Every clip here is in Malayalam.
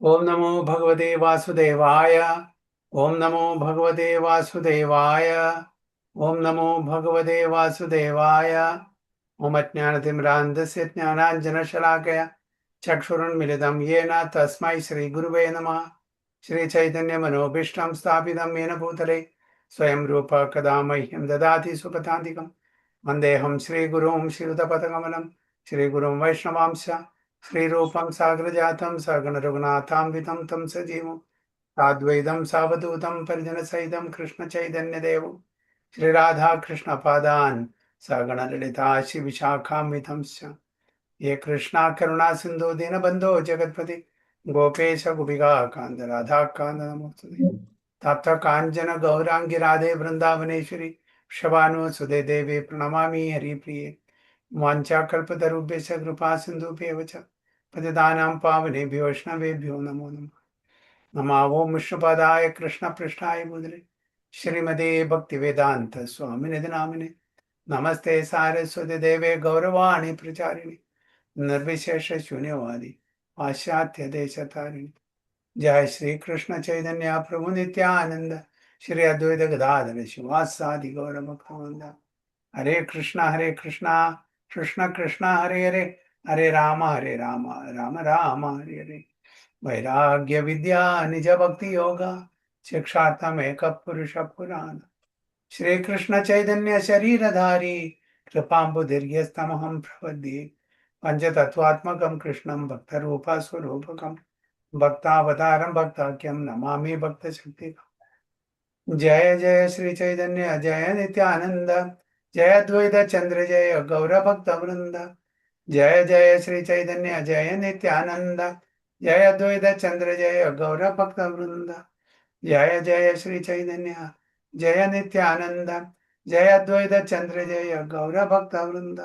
ओम नमो भगवते वासुदेवाय। ओम नमो भगवते वासुदेवाय। ओम नमो भगवते वासुदेवाय। ओम अज्ञानतिमिरान्धस्य ज्ञानाञ्जनशलाकया चक्षुरुन्मिलितं येन तस्मै श्रीगुरुवे नमः। श्रीचैतन्यमनोभीष्टं स्थापितं येन भूतले स्वयं रूप कदा मह्यं ददाति सुपथान्तिकं वन्देऽहं श्रीगुरुं श्रीयुतपदकमलं श्रीगुरुं वैष्णवांश्च श्रीरूपं साग्रजातं सगणरघुनाथान्वितं तं सजीवं साद्वैतं सावधूतं परिजनसहितं कृष्णचैतन्यदेवं श्रीराधाकृष्णपादान् सगणललिता श्रीविशाखान्वितंश्च ये कृष्णा करुणा सिन्धु दीनबन्धो जगत्पति गोपेश गोपिका कान्त राधाकान्त नमोस्तुते तप्त काञ्चन गौराङ्गी राधे वृन्दावनेश्वरी शबानुसुदे देवे प्रणमामि हरिप्रिये वाञ्छाकल्पतरुभ्यश्च कृपा सिन्धुभ्येव च पतितानां पावनेभ्यो वैष्णवेभ्यो नमो नमः। नमः ओं विष्णुपदाय कृष्णपृष्ठाय भूतले श्रीमते भक्तिवेदान्त स्वामिनिधि नामिने नमस्ते सारस्वती देवे गौरवाणी प्रचारिणे निर्विशेष शून्यवादी पाश्चात्य देशतारिणी। जय श्री कृष्ण चैतन्य प्रभु नित्यानंद श्री अद्वैत गदाधर शिवासादि गौर भक्तवृंद। हरे कृष्णा कृष्ण कृष्ण हरे हरे हरे राम राम राम हरे हरे। वैराग्य विद्या निज भक्ति योगा शिक्षार्थम एक पुरुष पुराण श्री कृष्ण चैतन्य शरीरधारी कृपाम्बुदीर्घस्तमहं प्रपद्ये पंचतत्वात्मकं कृष्णं भक्तरूपस्वरूपकं भक्तावतारं भक्ताख्यं नमामि भक्तशक्तिकम्। जय जय श्री चैतन्य जय नित्यानंद जय अद्वैत चंद्र जय गौर भक्तवृंद। जय जय श्री चैतन्य जय नित्यानंद जय अद्वैत चंद्र जय गौर भक्तवृंद। जय जय श्री चैतन्य जय नित्यानंद जय अद्वैत चंद्र जय गौर भक्तवृंद।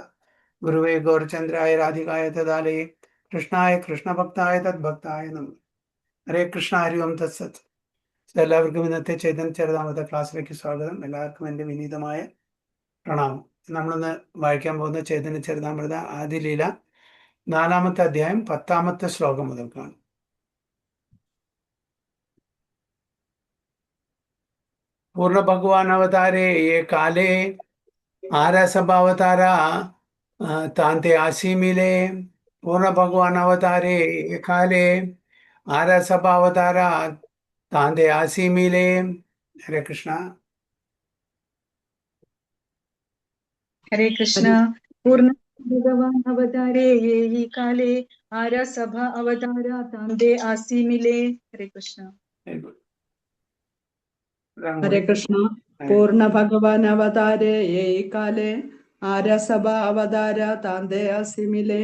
गुरुवे गौरचंद्राय राधिकाय तदालये कृष्णाय कृष्ण भक्ताय तद्भक्ताय नमः। ഹരേ കൃഷ്ണ ഹരി ഓം തത്സത്. എല്ലാവർക്കും ഇന്നത്തെ ചൈതന്യ ചരിതാമൃത ക്ലാസ്സിലേക്ക് സ്വാഗതം. എല്ലാവർക്കും എൻ്റെ വിനീതമായ പ്രണാമം. നമ്മളിന്ന് വായിക്കാൻ പോകുന്ന ചൈതന്യ ചരിതാമൃത ആദിലീല 4-ാമത്തെ അധ്യായം 10-ാമത്തെ ശ്ലോകം മുതൽക്കാണ്. പൂർണ്ണ ഭഗവാൻ അവതാരേ യേ കാലേ ആരസഭാവതാര താന്തെ ആസീമിലേ. പൂർണ്ണ ഭഗവാൻ അവതാരേ യേ കാലേ ആരസഭാവതാര താന്തെ ആസീമിലേ. ഹരേ കൃഷ്ണ. हरे कृष्ण। पूर्ण भगवान अवतारे ये काले आर्य सभा अवतारा तांदे आसी मिले। हरे कृष्ण। Very good. ഹരേ കൃഷ്ണ. പൂർണ്ണ ഭഗവാൻ അവതാരേ യേ കാലേ ആര്യസഭ അവതാര താന്തേ അസിമിലെ.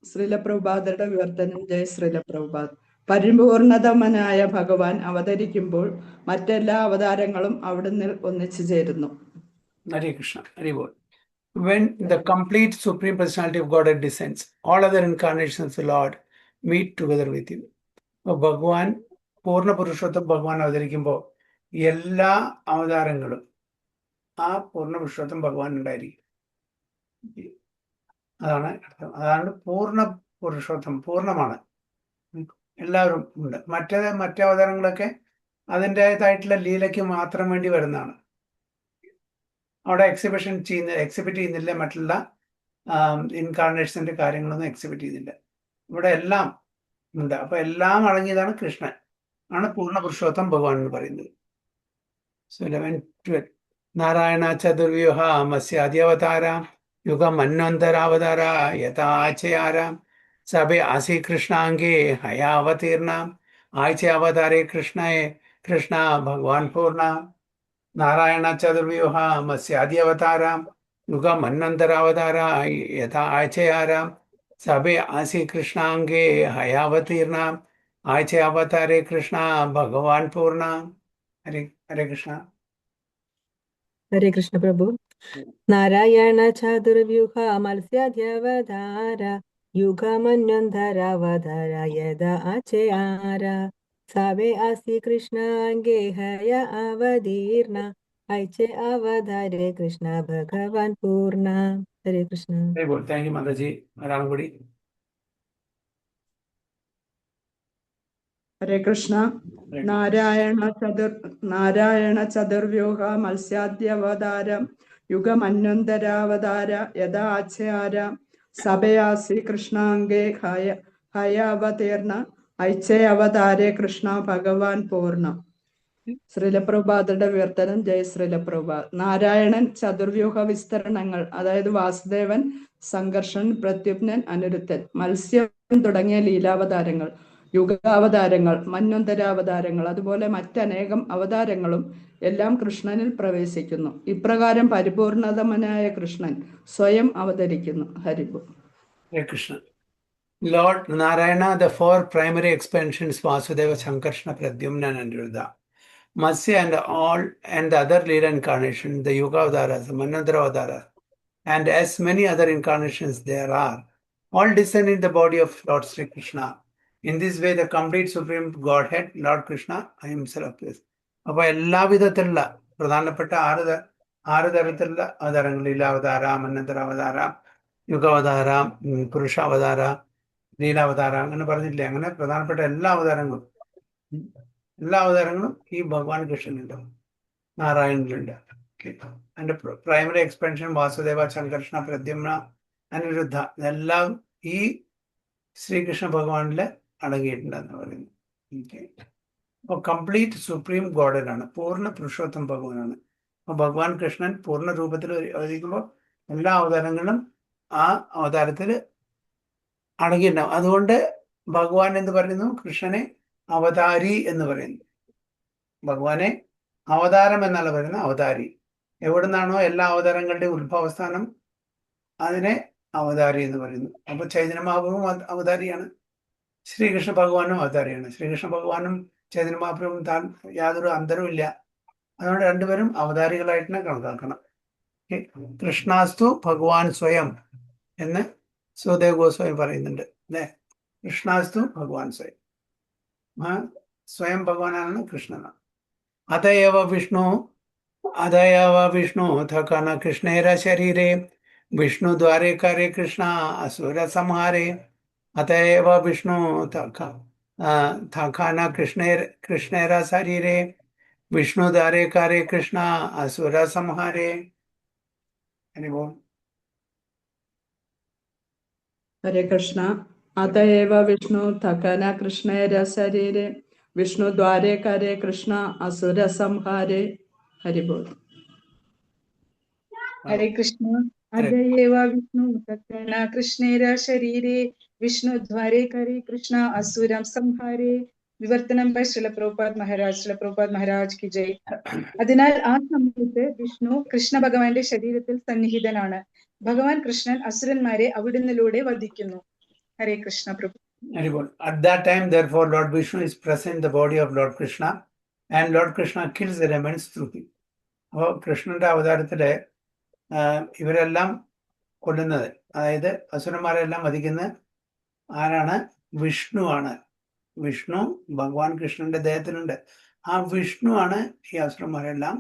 ശ്രീല പ്രഭുപാദരുടെ വിവർത്തനം. ജയ ശ്രീല പ്രഭുപാദ്. പരിപൂർണതമനായ ഭഗവാൻ അവതരിക്കുമ്പോൾ മറ്റെല്ലാ അവതാരങ്ങളും അവിടുന്ന് ഒന്നിച്ചു ചേരുന്നു. Hare Krishna. Hare Bol. When the complete Supreme Personality of Godhead descends, all other incarnations of the Lord meet together with him. അപ്പോൾ ഭഗവാൻ പൂർണ്ണ പുരുഷോത്തം ഭഗവാൻ അവതരിക്കുമ്പോൾ എല്ലാ അവതാരങ്ങളും ആ പൂർണ്ണ പുരുഷോത്തം ഭഗവാൻ ഉണ്ടായിരിക്കും. അതാണ് അർത്ഥം. അതാണ് പൂർണ്ണ പുരുഷോത്തം. പൂർണ്ണമാണ്, എല്ലാവരും ഉണ്ട്. മറ്റേ അവതാരങ്ങളൊക്കെ അതിൻ്റെതായിട്ടുള്ള ലീലയ്ക്ക് മാത്രം വേണ്ടി വരുന്നതാണ്. അവിടെ എക്സിബിറ്റ് ചെയ്യുന്നില്ല, മറ്റുള്ള ഇൻകാർണേഷൻ്റെ കാര്യങ്ങളൊന്നും എക്സിബിറ്റ് ചെയ്യുന്നില്ല. ഇവിടെ എല്ലാം ഉണ്ട്. അപ്പൊ എല്ലാം അടങ്ങിയതാണ് കൃഷ്ണൻ, ആണ് പൂർണ്ണ പുരുഷോത്തം ഭഗവാൻ എന്ന് പറയുന്നത്. സോ 11-12 നാരായണ ചതുർവ്യൂഹ മത്സ്യാദ്യവതാര യുഗം മന്വന്തരാവതാര യഥാചയാര സഭെ ആസി കൃഷ്ണാംഗേ ഹയാവതീർണ ആഴ്ച അവതാരേ കൃഷ്ണയെ കൃഷ്ണ ഭഗവാൻ പൂർണ്ണ. നാരായണ ചതുർവ്യൂഹ മത്സ്യാദ്യവതാര യുഗം മന്വന്തരാവതാര യഥാ ആഴ്ചയാര സഭെ ആസി കൃഷ്ണാംഗേ ഹയാവതീർണ ആഴ്ച അവതാരേ കൃഷ്ണ ഭഗവാൻ പൂർണ്ണ. ഹരേ ഹരേ കൃഷ്ണ. ഹരേ കൃഷ്ണ പ്രഭു. നാരായണ ചതുർവ്യൂഹ മത്സ്യാദ്യവതാര യുഗമന്വന്തരാവതാര യഥാ ആചയാര സവേ ആസി കൃഷ്ണാംഗേ ഹയ അവതീർണ ഐച അവതാരേ കൃഷ്ണ ഭഗവാൻ പൂർണ്ണ. ഹരേ കൃഷ്ണ. താങ്ക് യു മാതാജി. ഒരാളും കൂടി. ഹരേ കൃഷ്ണ. നാരായണ ചതുർവ്യൂഹ മത്സ്യാദ്യവതാരം യുഗമന്വന്തരാവതാര യഥാ ആച്യാര സഭയാസി കൃഷ്ണാംഗേ ഹയാവതീർണ ഐച്ഛേ അവതാരേ കൃഷ്ണ ഭഗവാൻ പൂർണ്ണ. ശ്രീലപ്രഭാതയുടെ വിവർത്തനം. ജയ് ശ്രീലപ്രഭാത്. നാരായണൻ ചതുർവ്യൂഹ വിസ്തരണങ്ങൾ, അതായത് വാസുദേവൻ, സംഘർഷൻ, പ്രദ്യുമ്നൻ, അനിരുദ്ധൻ, മത്സ്യം തുടങ്ങിയ ലീലാവതാരങ്ങൾ, യുഗാവതാരങ്ങൾ, മന്വന്തരാവതാരങ്ങൾ, അതുപോലെ മറ്റനേകം അവതാരങ്ങളും എല്ലാം കൃഷ്ണനിൽ പ്രവേശിക്കുന്നു. ഇപ്രകാരം പരിപൂർണതമനായ കൃഷ്ണൻ സ്വയം അവതരിക്കുന്നു. ഹരിബു. Hare Krishna. Lord Narayana, the four primary expansions, Vasudeva, Sankarshana, Pradyumna, and Aniruddha, Matsya and the other Leela incarnations, the Yuga Avataras, the Manvantara Avataras, and as many other incarnations there are, all descend in the body of Lord Sri Krishna. In this way, the complete Supreme Godhead, Lord Krishna, himself is. അപ്പോൾ എല്ലാവിധത്തിലുള്ള പ്രധാനപ്പെട്ട ആറ് തരത്തിലുള്ള അവതാരങ്ങൾ, ലീലാവതാര, മന്വന്തര അവതാര, യുഗാവതാര, പുരുഷാവതാര, ലീലാവതാര, അങ്ങനെ പറഞ്ഞില്ലേ, അങ്ങനെ പ്രധാനപ്പെട്ട എല്ലാ അവതാരങ്ങളും ഈ ഭഗവാൻ കൃഷ്ണനുണ്ട്, നാരായണനുണ്ട്. അതിന്റെ പ്രൈമറി എക്സ്പെൻഷൻ വാസുദേവ, സംഘർഷണ, പ്രദ്യുമ്ന, അനിരുദ്ധ, ഇതെല്ലാം ഈ ശ്രീകൃഷ്ണ ഭഗവാനില് അടങ്ങിയിട്ടുണ്ടെന്ന് പറയുന്നു. അപ്പോൾ കംപ്ലീറ്റ് സുപ്രീം ഗോഡനാണ്, പൂർണ്ണ പുരുഷോത്തം ഭഗവാനാണ്. അപ്പോൾ ഭഗവാൻ കൃഷ്ണൻ പൂർണ്ണ രൂപത്തിൽ അവതരിക്കുമ്പോൾ എല്ലാ അവതാരങ്ങളും ആ അവതാരത്തിൽ അടങ്ങിയിട്ടുണ്ടാവും. അതുകൊണ്ട് ഭഗവാൻ എന്ന് പറയുന്നു, കൃഷ്ണനെ അവതാരി എന്ന് പറയുന്നു. ഭഗവാനെ അവതാരം എന്നല്ല പറയുന്നത്, അവതാരി. എവിടുന്നാണോ എല്ലാ അവതാരങ്ങളുടെയും ഉത്ഭവസ്ഥാനം, അതിനെ അവതാരി എന്ന് പറയുന്നു. അപ്പൊ ചൈതന്യ മഹാപ്രഭുവും അവതാരിയാണ്, ശ്രീകൃഷ്ണ ഭഗവാനും അവതാരിയാണ്. ശ്രീകൃഷ്ണ ഭഗവാനും ചൈതന്യ മഹാപ്രഭുവും യാതൊരു അന്തരവും ഇല്ല. അതുകൊണ്ട് രണ്ടുപേരും അവതാരികളായിട്ട് തന്നെ കണക്കാക്കണം. കൃഷ്ണാസ്തു ഭഗവാൻ സ്വയം എന്ന് സുദേവ് ഗോസ്വാമി പറയുന്നുണ്ട് അല്ലേ. കൃഷ്ണാസ്തു ഭഗവാൻ സ്വയം, സ്വയം ഭഗവാനാണ് കൃഷ്ണനാണ്. അതയവ വിഷ്ണു ഥകന കൃഷ്ണേര ശരീരേ വിഷ്ണു ദ്വാരേ കരേ കൃഷ്ണ അസുര സംഹാരേ. അതയവ വിഷ്ണു ഥകന കൃഷ്ണേര ശരീരേ വിഷ്ണു ദ്വാരേ കരേ കൃഷ്ണ അസുര സംഹാരേ. ഹരേ കൃഷ്ണ. അതയേവ വിഷ്ണു ഥകന കൃഷ്ണേര ശരീരേ വിഷ്ണു ദ്വാരേ കരേ കൃഷ്ണ അസുര സംഹാരേ. ഹരിബോൾ. ഹരേ കൃഷ്ണ. അതയേവ വിഷ്ണു തക്കന കൃഷ്ണേര ശരീരേ വിഷ്ണു ദ്വാരേ കരേ കൃഷ്ണ അസുരം സംഹാരേ. വിവർത്തനം ബൈ ശ്രീല പ്രഭുപാദ് മഹാരാജ് കി ജയ്. അതിനാൽ ആ സമയത്ത് വിഷ്ണു കൃഷ്ണ ഭഗവാന്റെ ശരീരത്തിൽ സന്നിഹിതനാണ്. ഭഗവാൻ കൃഷ്ണൻ അസുരന്മാരെ അവിടുന്നിലൂടെ വധിക്കുന്നു. ഹരേ കൃഷ്ണ പ്രഭു. At that time, therefore, Lord Vishnu is present in the body of Lord Krishna, and Lord Krishna kills the demons through him. അപ്പോൾ കൃഷ്ണന്റെ അവതാരത്തില് ഇവരെല്ലാം കൊല്ലുന്നത്, അതായത് അസുരന്മാരെല്ലാം വധിക്കുന്നത് ആരാണ്? വിഷ്ണു ആണ്. വിഷ്ണു ഭഗവാൻ കൃഷ്ണന്റെ ദേഹത്തിലുണ്ട്. ആ വിഷ്ണു ആണ് ഈ അസുരന്മാരെല്ലാം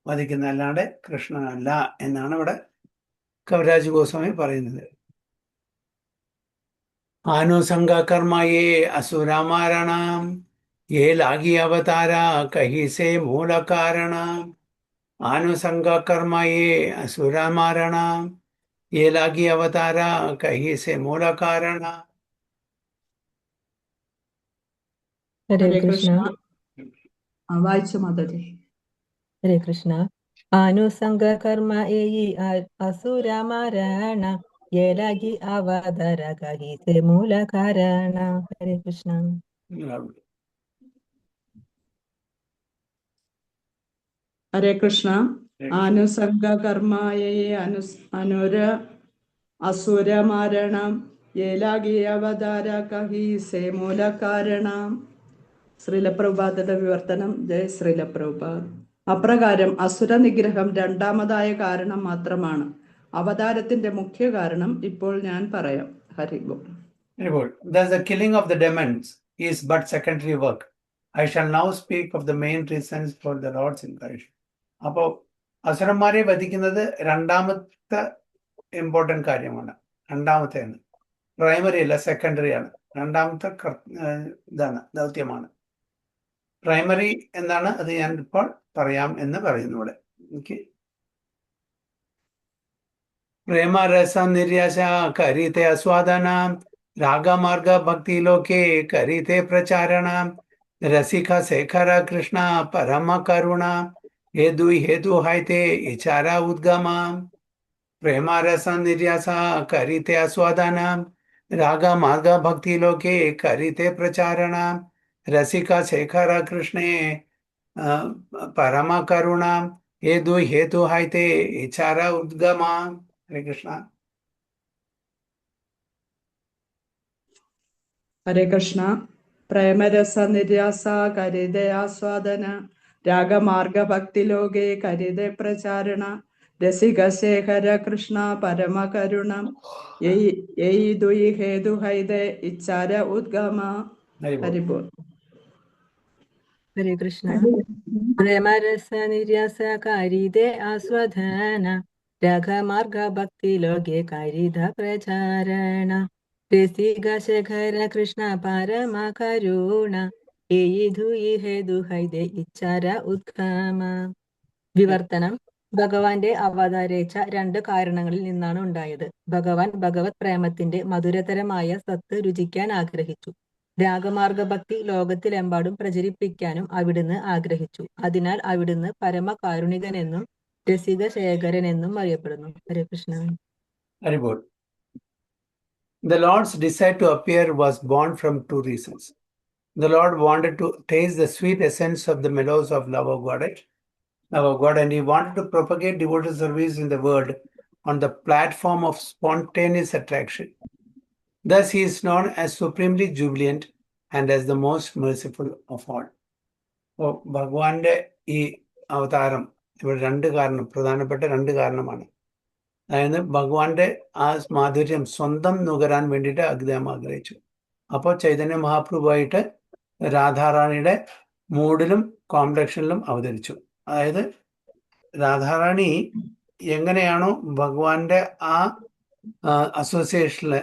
വധിക്കുന്നത്, അല്ലാണ്ട് കൃഷ്ണനല്ല എന്നാണ് ഇവിടെ കവിരാജ് ഗോസ്വാമി പറയുന്നത്. ആനുസംഗ കർമ്മയേ അസുരമാരണം യേ ലാഗി അവതാര കഹിസേ മൂല കാരണം. ആനുസംഗ കർമ്മയേ അസുരമാരണം യേ ലാഗി അവതാര കഹിസേ മൂല കാരണ. ഹരേ കൃഷ്ണ. വായിച്ച മാതാജി. ഹരേ കൃഷ്ണ. ആനുസംഗ കർമ്മ ഏയി അസുര മാരണ യേലാഗി അവതാര കഹിസേ മൂല കാരണ. ഹരേ കൃഷ്ണ. ഹരേ കൃഷ്ണ. ആനുസംഗ കർമ്മയേ അസുരമാരണം യേലാഗി അവതാര കഹിസേ മൂല കാരണം. ശ്രീലപ്രഭുപാദയുടെ വിവർത്തനം. ജയ് ശ്രീലപ്രഭുപാദ്. അപ്രകാരം അസുര നിഗ്രഹം രണ്ടാമതായ കാരണം മാത്രമാണ്. അവതാരത്തിന്റെ മുഖ്യ കാരണം ഇപ്പോൾ ഞാൻ പറയാം. ഹരിബോൾ. Thus the killing of the demons is but secondary work. I shall now speak of the main reasons for the Lord's incarnation. അപ്പോൾ അസുരന്മാരെ വധിക്കുന്നത് രണ്ടാമത്തെ ഇമ്പോർട്ടൻ്റ് കാര്യമാണ്, രണ്ടാമത്തേന്ന്. പ്രൈമറി അല്ല, സെക്കൻഡറി ആണ്. രണ്ടാമത്തെ ഇതാണ്, ദൗത്യമാണ്. പ്രൈമറി എന്താണ് അത് ഞാൻ ഇപ്പോൾ പറയാം എന്ന് പറയുന്നു ഇവിടെ. ഓക്കെ. പ്രേമരസ നിര്യാസ കരീത്തെ ആസ്വാദനം രാഗമാർഗ ഭക്തി ലോകേ കരീത്തെ പ്രചാരണം രസിക ശേഖര കൃഷ്ണ പരമ കരുണ ഹേതു ഹേതു ഹൈത്തെ ഇചാര ഉദ്ഗമ. പ്രേമരസ നിര്യാസ കരീത്തെ ആസ്വാദനം രാഗമാർഗ ഭക്തി ലോകേ കരീത്തെ പ്രചാരണം രസിക ശേഖര കൃഷ്ണേ പരമ കരുണ ഹേതു ഹേതു ഹൈത്തെ ഇചാര ഉദ്ഗമ. ഹരേ കൃഷ്ണ. ഹരേ കൃഷ്ണ. പ്രേമരസ നിര്യാസ കരിതേ ആസ്വാദന രാഗമാർഗ ഭക്തി ലോകേ കരിതേ പ്രചാരണ രസിക ശേഖര കൃഷ്ണ പരമ കരുണം യയി ദുയി ഹേതു ഹൈദേ ഇച്ഛാര ഉദ്ഗമ. ഹരിബോൾ. ഹരേ കൃഷ്ണ. പ്രേമരസ നിര്യാസ കാരിതേ ആസ്വാദന രാഗമാർഗ ഭക്തി ലോകേ കാരിത പ്രചാരണ രസിക ശേഖര കൃഷ്ണ പരമ കരുണ ഏയി ധുയി ഹേതു ഹൈദേ ഇച്ഛാര ഉദ്ഗമ. വിവർത്തനം. ഭഗവാന്റെ അവതാരേച്ഛ 2 കാരണങ്ങളിൽ നിന്നാണ് ഉണ്ടായത്. ഭഗവാൻ ഭഗവത് പ്രേമത്തിന്റെ മധുരതരമായ സത്ത് രുചിക്കാൻ ആഗ്രഹിച്ചു. രാഗമാർഗ ഭക്തി ലോകത്തിലെമ്പാടും പ്രചരിപ്പിക്കാനും അവിടുന്ന് ആഗ്രഹിച്ചു. അതിനാൽ അവിടുന്ന് പരമകാരുണികനെന്നും രസിക ശേഖരനെന്നും അറിയപ്പെടുന്നു. ഹരേ Krishna. ഹരിബോൾ. The Lord's desire to appear was born from 2 reasons. The Lord wanted to taste the sweet essence of the mellows of love of God, and he wanted to propagate devotional service in the world on the platform of spontaneous attraction. Thus, he is known as supremely jubilant and as the most merciful of all. ഭഗവാന്റെ ഈ അവതാരം ഇവിടെ 2 കാരണം, പ്രധാനപ്പെട്ട 2 കാരണമാണ്. അതായത് ഭഗവാന്റെ ആ മാധുര്യം സ്വന്തം നുകരാൻ വേണ്ടിയിട്ട് അദ്ദേഹം ആഗ്രഹിച്ചു. അപ്പോൾ ചൈതന്യ മഹാപ്രഭുവായിട്ട് രാധാറാണിയുടെ മൂഡിലും കോംപ്ലക്ഷനിലും അവതരിച്ചു. അതായത് രാധാറാണി എങ്ങനെയാണോ ഭഗവാന്റെ ആ അസോസിയേഷനിൽ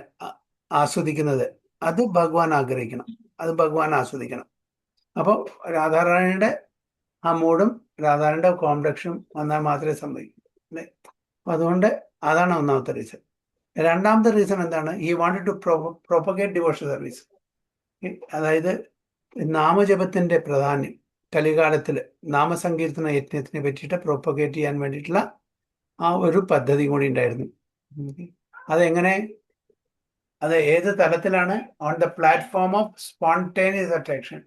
ആസ്വദിക്കുന്നത്, അത് ഭഗവാൻ ആഗ്രഹിക്കണം, അത് ഭഗവാൻ ആസ്വദിക്കണം. അപ്പോൾ രാധാറാണിയുടെ ആ മൂഡും രാധാറാണിയുടെ കോംപ്ലക്ഷനും വന്നാൽ മാത്രമേ സംഭവിക്കൂ. അല്ലേ? അപ്പം അതുകൊണ്ട് അതാണ് ഒന്നാമത്തെ റീസൺ. രണ്ടാമത്തെ റീസൺ എന്താണ്? He wanted to propagate devotional service. അതായത് നാമജപത്തിന്റെ പ്രാധാന്യം കലികാലത്തിൽ നാമസങ്കീർത്തന യജ്ഞത്തിനെ പറ്റിയിട്ട് പ്രൊപ്പഗേറ്റ് ചെയ്യാൻ വേണ്ടിയിട്ടുള്ള ആ ഒരു പദ്ധതി കൂടി ഉണ്ടായിരുന്നു. അതെങ്ങനെ, അത് ഏത് തലത്തിലാണ്? On the platform of spontaneous attraction,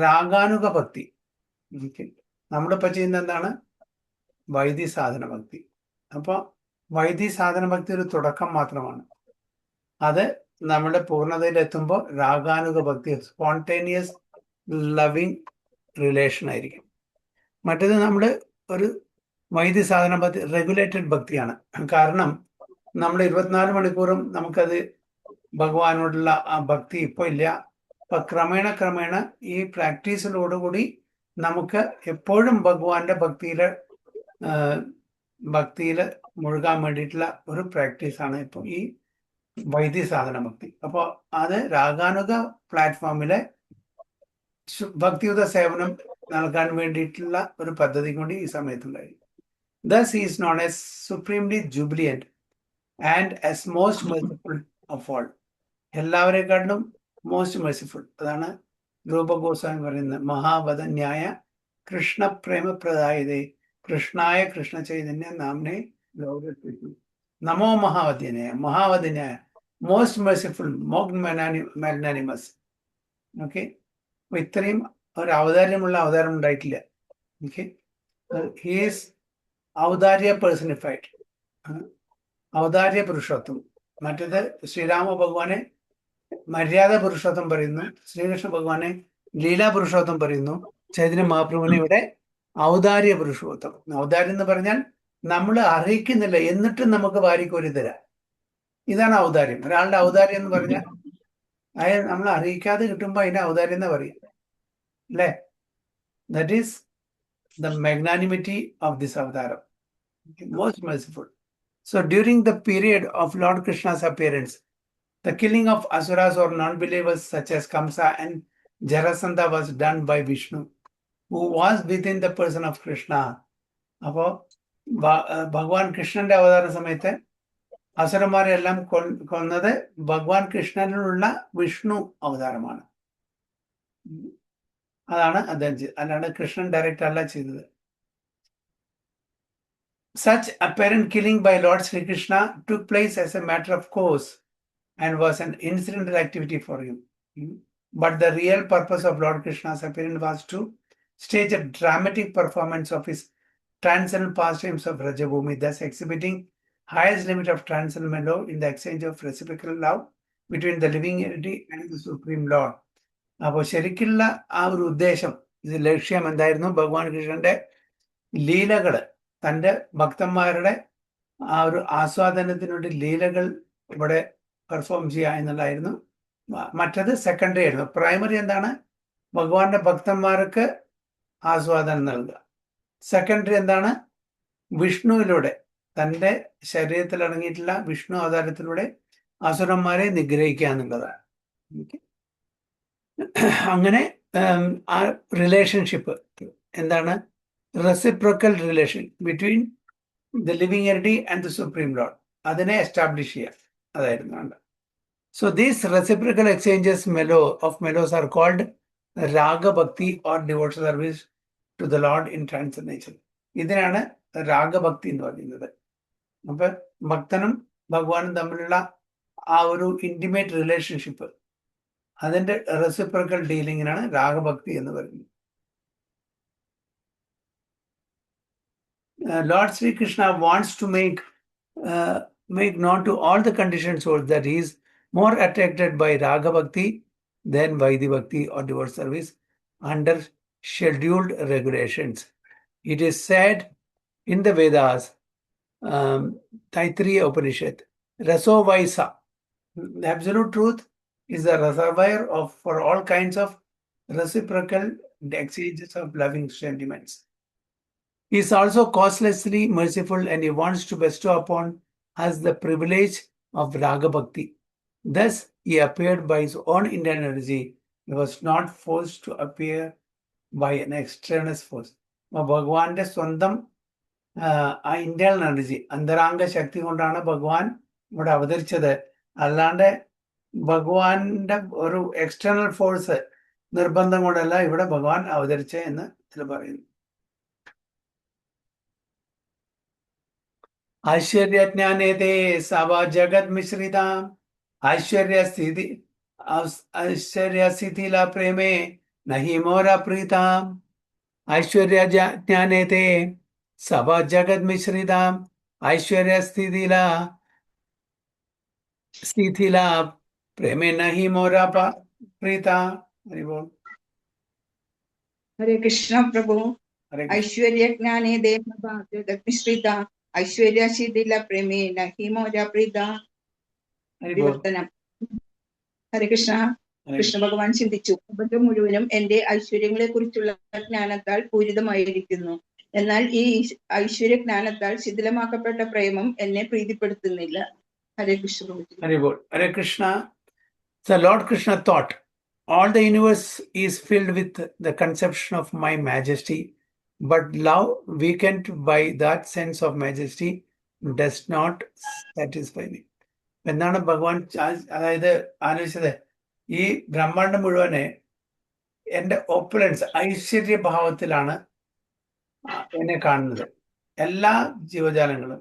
രാഗാനുഗ ഭക്തി. നമ്മളിപ്പോൾ ചെയ്യുന്ന എന്താണ്? വൈദി സാധന ഭക്തി. അപ്പോൾ വൈദി സാധന ഭക്തി ഒരു തുടക്കം മാത്രമാണ്. അത് നമ്മുടെ പൂർണ്ണതയിലെത്തുമ്പോൾ രാഗാനുഗ ഭക്തി, സ്പോണ്ടേനിയസ് ലവിങ് റിലേഷൻ ആയിരിക്കും. മറ്റേത് നമ്മൾ ഒരു വൈദി സാധന ഭക്തി റെഗുലേറ്റഡ് ഭക്തിയാണ്. കാരണം നമ്മൾ 24 മണിക്കൂറും നമുക്കത് ഭഗവാനോടുള്ള ആ ഭക്തി ഇപ്പോൾ ഇല്ല. അപ്പം ക്രമേണ ഈ പ്രാക്ടീസിലോടുകൂടി നമുക്ക് എപ്പോഴും ഭഗവാന്റെ ഭക്തിയിൽ മുഴുകാൻ വേണ്ടിയിട്ടുള്ള ഒരു പ്രാക്ടീസാണ് ഇപ്പോൾ ഈ വൈദി സാധന ഭക്തി. അപ്പോൾ അത് രാഗാനുഗ പ്ലാറ്റ്ഫോമിലെ ഭക്തിയുത സേവനം നൽകാൻ വേണ്ടിയിട്ടുള്ള ഒരു പദ്ധതി കൂടി ഈ സമയത്തുണ്ടായി. Thus he is known as supremely jubilant and as most merciful of all. എല്ലാവരെക്കാട്ടിലും most merciful. അതാണ് രൂപ ഗോസ്വാമി പറയുന്നത്, മഹാവദന്യായ കൃഷ്ണ പ്രേമപ്രദായതേ കൃഷ്ണായ കൃഷ്ണ ചൈതന്യ നാമനെ ഗൗരവിക്കുന്നു. നമോ മഹാവദന്യായ മോസ്റ്റ് മെർസിഫുൾ, മോസ്റ്റ് മാഗ്നാനിമസ്. ഓക്കെ. അപ്പോൾ ഇത്രയും ഒരു അവതാരം ഉണ്ടായിട്ടില്ല. ഓക്കെ. He's ഔദാര്യ personified, ഔദാര്യ Purushottam. മറ്റേത് ശ്രീരാമ ഭഗവാനെ മര്യാദ പുരുഷോത്തം പറയുന്നു, ശ്രീകൃഷ്ണ ഭഗവാനെ ലീലാ പുരുഷോത്തം പറയുന്നു, ചൈതന്യ മഹാപ്രഭുവിനെ ഇവിടെ ഔദാര്യ പുരുഷോത്തം. ഔദാര്യം എന്ന് പറഞ്ഞാൽ നമ്മൾ അറിയിക്കുന്നില്ല, എന്നിട്ടും നമുക്ക് വാരിക്കോരി തരാം. ഇതാണ് ഔദാര്യം. ഒരാളുടെ ഔദാര്യം എന്ന് പറഞ്ഞാൽ അതായത് നമ്മൾ അറിയിക്കാതെ കിട്ടുമ്പോൾ അതിന്റെ ഔദാര്യം എന്ന് പറയും, അല്ലേ? That is the magnanimity of this avatar, most merciful. So during the period of Lord Krishna's appearance, The killing of asuras or non-believers such as Kamsa and Jarasandha was done by Vishnu, who was within the person of Krishna. അപ്പോ ഭഗവാൻ കൃഷ്ണന്റെ അവതാര സമയത്ത് അസുരന്മാരെ എല്ലാം കൊന്നത് ഭഗവാൻ കൃഷ്ണനിലുള്ള വിഷ്ണു അവതാരമാണ്. അതാണ് അദ്ദേഹം ചെയ്തത്, അല്ലാണ്ട് കൃഷ്ണൻ ഡയറക്റ്റ് അല്ല ചെയ്തത്. Such apparent killing by Lord Sri Krishna took place as a matter of course and was an incidental activity for him. But the real purpose of Lord Krishna's appearance was to stage a dramatic performance of his transcendental pastimes of Rajabhumi, thus exhibiting highest limit of transcendental love in the exchange of reciprocal love between the living entity and the Supreme Lord. അപ്പോൾ ശരിക്കുള്ള ആ ഒരു ഉദ്ദേശം, ഇത് ലക്ഷ്യം എന്തായിരുന്നു? ഭഗവാൻ കൃഷ്ണന്റെ ലീലകള്, തൻ്റെ ഭക്തന്മാരുടെ ആ ഒരു ആസ്വാദനത്തിനുവേണ്ടി ലീലകൾ ഇവിടെ പെർഫോം ചെയ്യുക എന്നുള്ളതായിരുന്നു. മറ്റത് സെക്കൻഡറി ആയിരുന്നു. പ്രൈമറി എന്താണ്? ഭഗവാന്റെ ഭക്തന്മാർക്ക് ആസ്വാദനം നൽകുക. സെക്കൻഡറി എന്താണ്? വിഷ്ണുവിലൂടെ, തൻ്റെ ശരീരത്തിൽ അടങ്ങിയിട്ടുള്ള വിഷ്ണു അവതാരത്തിലൂടെ അസുരന്മാരെ നിഗ്രഹിക്കുക എന്നുള്ളതാണ്. അങ്ങനെ ആ റിലേഷൻഷിപ്പ് എന്താണ്? Reciprocal relation between the living entity and the supreme lord, അതിനെ എസ്റ്റാബ്ലിഷ് ചെയ്യുക, അതായിരുന്നു. So these reciprocal exchanges of mellows are called രാഗഭക്തി or devotional service to the lord in transformation. ഇതിനാണ് രാഗഭക്തി എന്ന് പറയുന്നത്. അപ്പൊ ഭക്തനും ഭഗവാനും തമ്മിലുള്ള ആ ഒരു ഇന്റിമേറ്റ് റിലേഷൻഷിപ്പ്, അതിന്റെ റെസിപ്രോക്കൽ ഡീലിങ്ങിനാണ് രാഗഭക്തി എന്ന് പറയുന്നത്. Lord Sri Krishna wants to make known to all the conditioned souls that he is more attracted by Raga Bhakti than Vaidhi Bhakti or devotional service under scheduled regulations. It is said in the Vedas, Taittiriya Upanishad, Raso Vaisa, the absolute truth is the reservoir for all kinds of reciprocal exchanges of loving sentiments. He is also causelessly merciful and he wants to bestow upon us the privilege of Raga Bhakti. Thus, he appeared by his own internal energy. He was not forced to appear by an extraneous force. ഭഗവാന്റെ സ്വന്തം ആ ഇന്റേണൽ എനർജി, അന്തരാംഗ ശക്തി കൊണ്ടാണ് ഭഗവാൻ ഇവിടെ അവതരിച്ചത്. അല്ലാണ്ട് ഭഗവാന്റെ ഒരു എക്സ്റ്റേണൽ ഫോഴ്സ് നിർബന്ധം കൊണ്ടല്ല ഇവിടെ ഭഗവാൻ അവതരിച്ചത് എന്ന് ഇതിൽ പറയുന്നു. ഐശ്വര്യജ്ഞാനേതേ സവ ജഗത് മിശ്രിതാം ഐശ്വര്യസ്ഥിതില പ്രേമേ നഹി മോര പ്രീതാം. ഐശ്വര്യജ്ഞാനേതേ സവ ജഗത് മിശ്രിതാം ഐശ്വര്യസ്ഥിതില പ്രേമേ നഹി മോര പ്രീതാം. ഹരേ കൃഷ്ണ പ്രഭു. ഐശ്വര്യ ജ്ഞാനേ ദേഹ ജഗത് മിശ്രിത ഐശ്വര്യ ശിഥില പ്രേമേ നഹി മോര പ്രീത. വിവർത്തനം. ഹരേ കൃഷ്ണ. കൃഷ്ണ ഭഗവാൻ ചിന്തിച്ചു, പ്രപഞ്ചം മുഴുവനും എന്റെ ഐശ്വര്യങ്ങളെ കുറിച്ചുള്ള ജ്ഞാനത്താൽ പൂരിതമായിരിക്കുന്നു. എന്നാൽ ഈ ഐശ്വര്യ ജ്ഞാനത്താൽ ശിഥിലമാക്കപ്പെട്ട പ്രേമം എന്നെ പ്രീതിപ്പെടുത്തുന്നില്ല. ഹരേ Krishna. Hare Krishna. So Lord Krishna thought, all the universe is filled with the conception of my majesty, but love weakened by that sense of majesty does not satisfy me. എന്നാണ് ഭഗവാൻ അതായത് ആലോചിച്ചത്, ഈ ബ്രഹ്മാണ്ടം മുഴുവനെ എൻ്റെ ഓപ്പുലൻസ് ഐശ്വര്യഭാവത്തിലാണ് എന്നെ കാണുന്നത്. എല്ലാ ജീവജാലങ്ങളും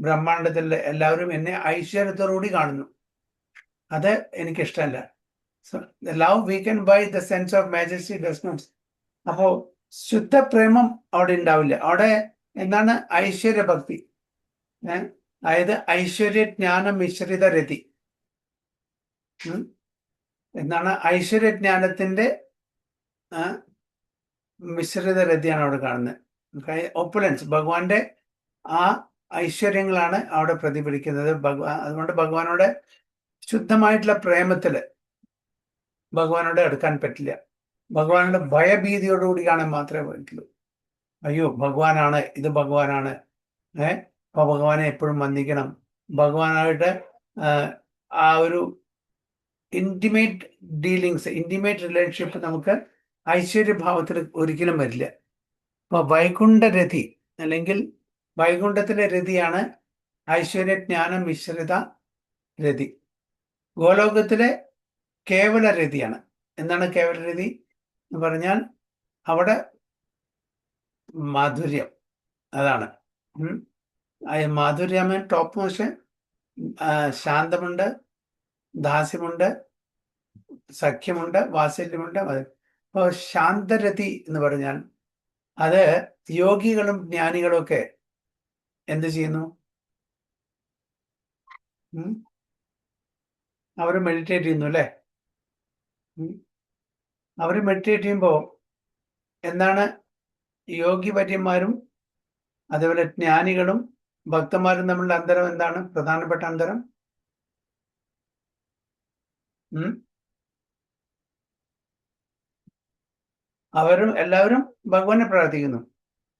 ബ്രഹ്മാണ്ടത്തിലെ എല്ലാവരും എന്നെ ഐശ്വര്യത്തോടുകൂടി കാണുന്നു. അത് എനിക്കിഷ്ടമല്ല. So love weakened by the sense of majesty does not. അപ്പോ ശുദ്ധ പ്രേമം അവിടെ ഉണ്ടാവില്ല. അവിടെ എന്താണ്? ഐശ്വര്യഭക്തി, അതായത് ഐശ്വര്യജ്ഞാന മിശ്രിത രതി എന്നാണ്. ഐശ്വര്യജ്ഞാനത്തിന്റെ മിശ്രിത രതിയാണ് അവിടെ കാണുന്നത്. ഓപ്പുലൻസ്, ഭഗവാന്റെ ആ ഐശ്വര്യങ്ങളാണ് അവിടെ പ്രതിഫലിക്കുന്നത്. അതുകൊണ്ട് ഭഗവാനോട് ശുദ്ധമായിട്ടുള്ള പ്രേമത്തില് ഭഗവാനോട് എടുക്കാൻ പറ്റില്ല. ഭഗവാനോട് ഭയഭീതിയോടുകൂടി കാണാൻ മാത്രമേ പറ്റുള്ളൂ. അയ്യോ ഭഗവാനാണ്, ഇത് ഭഗവാനാണ്, അപ്പൊ ഭഗവാനെ എപ്പോഴും വന്ദിക്കണം, ഭഗവാനായിട്ട് ആ ഒരു ഇന്റിമേറ്റ് ഡീലിങ്സ്, ഇന്റിമേറ്റ് റിലേഷൻഷിപ്പ് നമുക്ക് ഐശ്വര്യഭാവത്തിൽ ഒരിക്കലും വരില്ല. അപ്പോൾ വൈകുണ്ഠരതി അല്ലെങ്കിൽ വൈകുണ്ഠത്തിലെ രതിയാണ് ഐശ്വര്യജ്ഞാന മിശ്രിത രതി. ഗോലോകത്തിലെ കേവല രതിയാണ്. എന്താണ് കേവല രതി എന്ന് പറഞ്ഞാൽ അവിടെ മാധുര്യം, അതാണ് മാധുര്യം. ടോപ്പ് മോസ്റ്റ് ശാന്തമുണ്ട്, ദാസ്യമുണ്ട്, സഖ്യമുണ്ട്, വാത്സല്യമുണ്ട്. അപ്പോൾ ശാന്തരതി എന്ന് പറഞ്ഞാൽ അത് യോഗികളും ജ്ഞാനികളും ഒക്കെ എന്ത് ചെയ്യുന്നു? അവർ മെഡിറ്റേറ്റ് ചെയ്യുന്നു അല്ലേ? അവർ മെഡിറ്റേറ്റ് ചെയ്യുമ്പോൾ എന്താണ് യോഗിവര്യന്മാരും അതേപോലെ ജ്ഞാനികളും ഭക്തന്മാരും തമ്മിലുള്ള അന്തരം എന്താണ്? പ്രധാനപ്പെട്ട അന്തരം അവരും എല്ലാവരും ഭഗവാനെ പ്രാർത്ഥിക്കുന്നു.